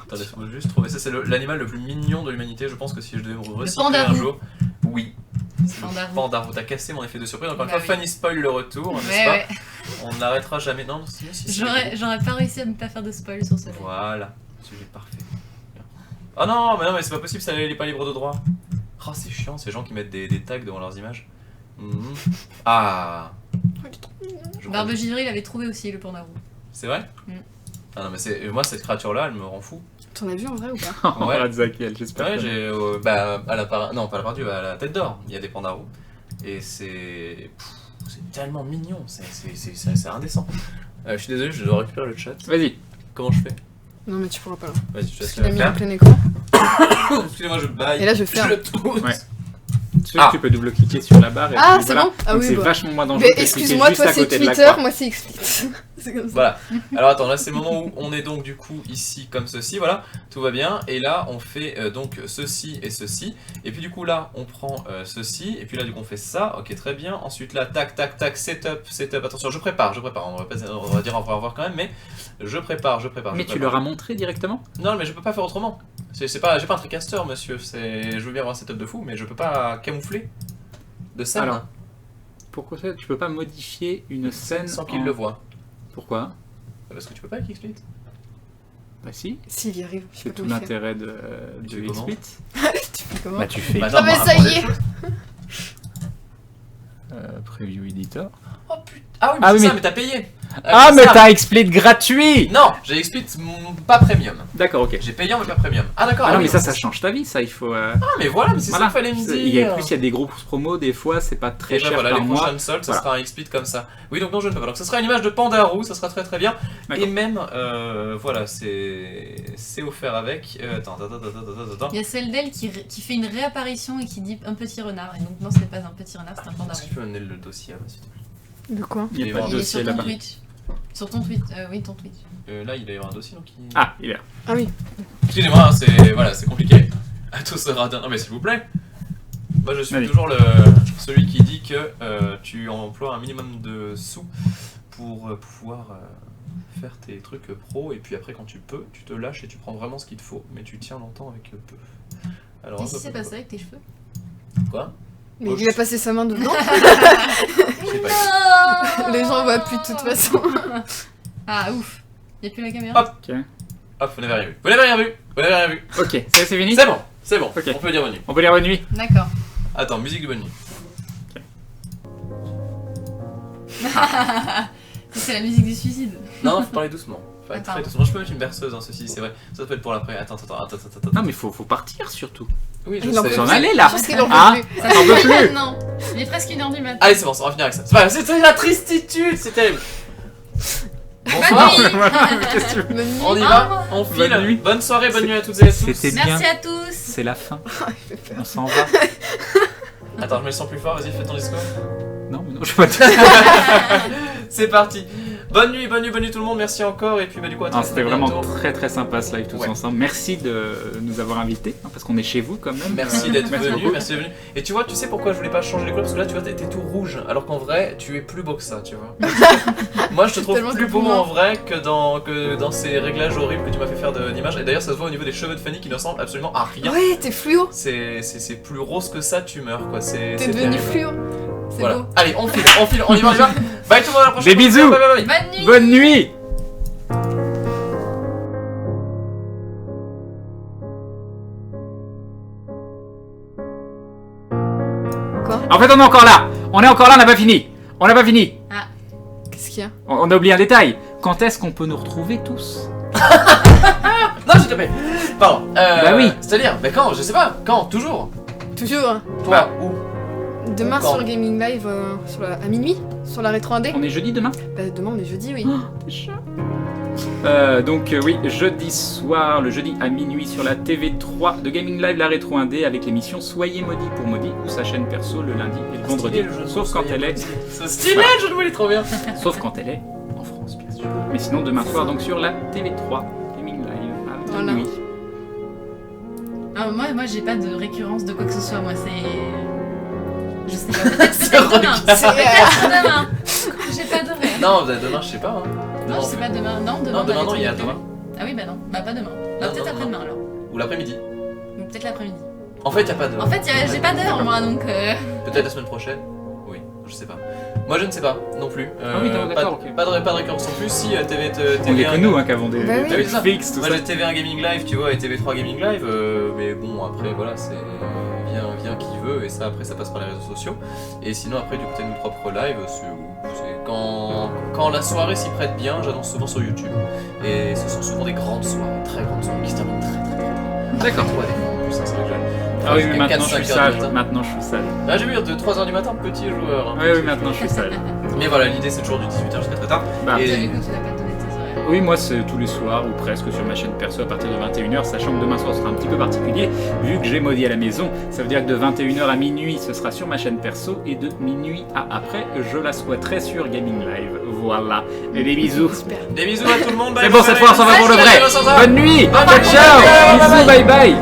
Attendez, on va juste trouver. Ça, c'est l'animal le plus mignon de l'humanité. Je pense que si je devais me recycler un jour. Oui. Pandarou, t'as cassé mon effet de surprise. Encore une fois, Fanny spoil le retour, n'est-ce pas? Ouais. On n'arrêtera jamais. Non, si. J'aurais pas réussi à ne pas faire de spoil sur ce. Voilà, sujet parfait. Oh non, mais c'est pas possible, ça il est pas libre de droit. Oh, c'est chiant, ces gens qui mettent des tags devant leurs images. Ah. Barbe Givril il avait trouvé aussi le pandarou. C'est vrai? Ah non, mais moi cette créature-là, elle me rend fou. T'en as vu en vrai ou pas? Ouais, j'espère. Ouais, j'ai. Non, pas la pardue, à la tête d'or, il y a des pandarous. Et c'est tellement mignon, c'est indécent. Je suis désolé, je dois récupérer le chat. Vas-y. Comment je fais? Non, mais tu pourras pas là. Vas-y, je te laisse le faire. Mis en plein écran. Excusez-moi, je baille. Et là, je ferme. Ouais. Tu peux double-cliquer sur la barre et ah, puis c'est voilà. Bon. Ah, donc oui, c'est vachement moins dangereux. Mais excuse-moi, toi c'est Twitter, moi c'est Xsplit. C'est comme ça. Voilà. Alors attends, là c'est le moment où on est donc du coup ici comme ceci, voilà, tout va bien. Et là on fait donc ceci et ceci. Et puis du coup là on prend ceci. Et puis là du coup on fait ça, ok très bien. Ensuite là tac, setup. Attention, je prépare. On va dire au revoir quand même, mais je prépare. Mais tu leur as montré directement? Non, mais je peux pas faire autrement. J'ai pas un trickcaster, monsieur. Je veux bien avoir un setup de fou, mais je peux pas camoufler de scène. Alors, pourquoi ça? Tu peux pas modifier une scène sans qu'il le voie. Pourquoi? Parce que tu peux pas avec Xsplit. Bah si. S'il y arrive. C'est tout l'intérêt de Xsplit. Tu fais comment? Bah tu fais. Ah mais ça y est. Preview editor. Oh putain. Ah oui, mais c'est ça, mais t'as payé. Ah, mais t'as un XSplit gratuit. Non, j'ai XSplit pas premium. D'accord, ok. J'ai payant mais pas premium. Ah d'accord. Ah non, mais ça change ta vie, ça, il faut... Ah, mais voilà, mais c'est ça qu'il fallait me dire. Il y a des grosses promos, des fois, c'est pas très cher voilà, par les mois. prochaines soldes, ça sera un XSplit comme ça. Oui, donc non, je ne peux pas. Donc ça sera une image de Pandarou, ça sera très très bien. Et même, voilà, c'est offert avec... Attends. Il y a celle d'elle qui fait une réapparition et qui dit un petit renard. Et donc non, ce n'est pas un petit renard, c'est un Pandarou. Est-ce que tu peux me donner le dossier, s'il te plaît? De quoi? Il y a pas de dossier là-bas. Sur ton Twitch, oui, ton Twitch. Là, il doit y avoir un dossier, donc Ah, il est là. Ah oui. Excusez-moi, c'est compliqué. À tous se radin. Non mais s'il vous plaît. Moi je suis toujours celui qui dit que tu emploies un minimum de sous pour pouvoir faire tes trucs pro, et puis après quand tu peux, tu te lâches et tu prends vraiment ce qu'il te faut, mais tu tiens longtemps avec peu. Alors, et si c'est passé avec tes cheveux? Quoi? Mais il a passé sa main dedans. Je sais pas. Les gens voient plus de toute façon. Ah ouf. Y'a plus la caméra? Hop. Okay. Hop, vous n'avez rien vu. Vous n'avez rien vu. Vous n'avez rien vu. Ok, c'est fini? C'est bon. Okay. On peut dire bonne nuit. On peut dire bonne nuit. D'accord. Attends, musique de bonne nuit. C'est la musique du suicide. Non, faut parler doucement. Faut être très doucement. Je peux mettre une berceuse, hein, ceci, c'est vrai. Ça peut être pour l'après. Attends. Non, mais faut partir surtout. Oui, je sais. S'en aller là. Je pense qu'il en peut plus. Ça fait plus maintenant. Il est presque 1h du matin. Allez, c'est bon, on va finir avec ça. C'est la tristitude, c'est terrible. Bonsoir. On y va, on file. Bonne soirée, bonne nuit à toutes et à tous. Merci à tous. C'est la fin. On s'en va. Attends, je mets le son plus fort, vas-y, fais ton discours. Non, je peux pas te... C'est parti. Bonne nuit tout le monde, merci encore, et puis du coup à c'était vraiment très très sympa ce live tous ensemble. Merci de nous avoir invités, parce qu'on est chez vous quand même. Merci d'être venu, Et tu vois, tu sais pourquoi je voulais pas changer les couleurs? Parce que là tu vois, t'es tout rouge, alors qu'en vrai tu es plus beau que ça, tu vois. Moi je te trouve plus beau en vrai que dans ces réglages horribles que tu m'as fait faire d'image. Et d'ailleurs ça se voit au niveau des cheveux de Fanny qui ne ressemblent absolument à rien. Ouais, t'es fluo. C'est plus rose que ça, tu meurs quoi. T'es devenu fluo. Voilà. Beau. Allez, on file, on y va. Bye tout le monde, à la prochaine. Des bisous. Bye. Bonne nuit. Quoi? En fait, on est encore là, on n'a pas fini. Ah. Qu'est-ce qu'il y a? On a oublié un détail. Quand est-ce qu'on peut nous retrouver tous? Non, s'il te plaît. Pardon. Bah oui. C'est-à-dire, mais quand? Je sais pas. Quand? Toujours. Toujours. Toi, où? Demain sur Gaming Live, à minuit, sur la rétro indé. On est jeudi demain? Bah demain on est jeudi, oui. T'es chaud. Donc oui, jeudi soir, le jeudi à minuit sur la TV3 de Gaming Live, la rétro indé, avec l'émission Soyez Maudit pour Maudit, ou sa chaîne perso le lundi et le vendredi. Sauf quand elle est... C'est stylé, le jeu de mots, il est trop bien. Sauf quand elle est en France, bien sûr. Mais sinon demain soir, donc sur la TV3, Gaming Live, à minuit. Ah, moi j'ai pas de récurrence de quoi que ce soit, moi c'est... Je sais pas, peut-être demain. Demain. J'ai pas de rêve. Non, demain, je sais pas. Hein. Non, je sais pas demain. Non, demain non, il y a demain. Ah oui, bah non. Bah pas demain. Bah peut-être après-demain alors. Ou l'après-midi. Ou peut-être l'après-midi. En fait, y a pas d'heure. En fait, j'ai pas d'heure moi donc. Peut-être la semaine prochaine. Oui, je sais pas. Moi, je ne sais pas non plus. Ah oui, d'accord. Pas de récurrence non plus. Si TV1. On est que nous qui avons des fixes, tout ça. Moi j'ai TV1 Gaming Live, tu vois, et TV3 Gaming Live. Mais bon, après, voilà, c'est. Vient qui veut, et ça après ça passe par les réseaux sociaux. Et sinon après du côté de nos propres lives, c'est quand la soirée s'y prête bien, j'annonce souvent sur YouTube. Et ce sont souvent des grandes soirées, très grandes soirées qui se terminent très très très. D'accord. C'est vrai que ah oui, mais maintenant je suis sage. Ah, j'ai vu de 3h du matin, petit joueur. Hein, oui, maintenant je suis sage. Mais voilà, l'idée c'est toujours du 18h jusqu'à très tard. Et... Oui, moi c'est tous les soirs ou presque sur ma chaîne perso à partir de 21h, sachant que demain soir sera un petit peu particulier vu que j'ai maudit à la maison. Ça veut dire que de 21h à minuit ce sera sur ma chaîne perso et de minuit à après je la souhaiterai sur Gaming Live. Voilà. Et des bisous. Super. Des bisous à tout le monde. C'est bon, cette fois on s'en va pour le vrai. Bonne nuit. Ciao. Bisous, bye bye.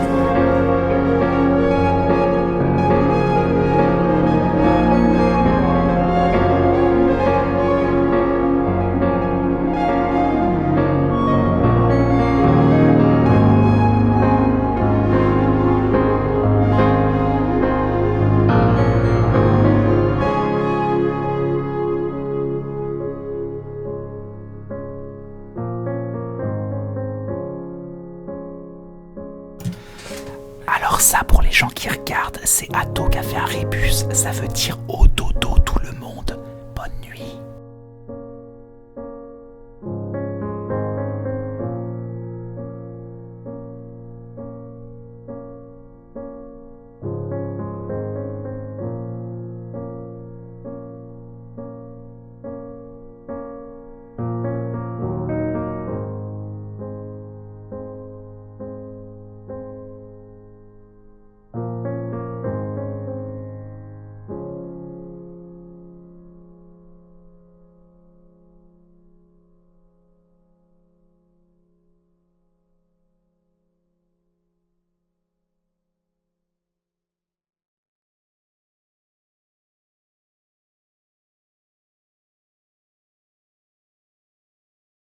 Alors ça, pour les gens qui regardent, c'est Atto qui a fait un rébus, ça veut dire au dos.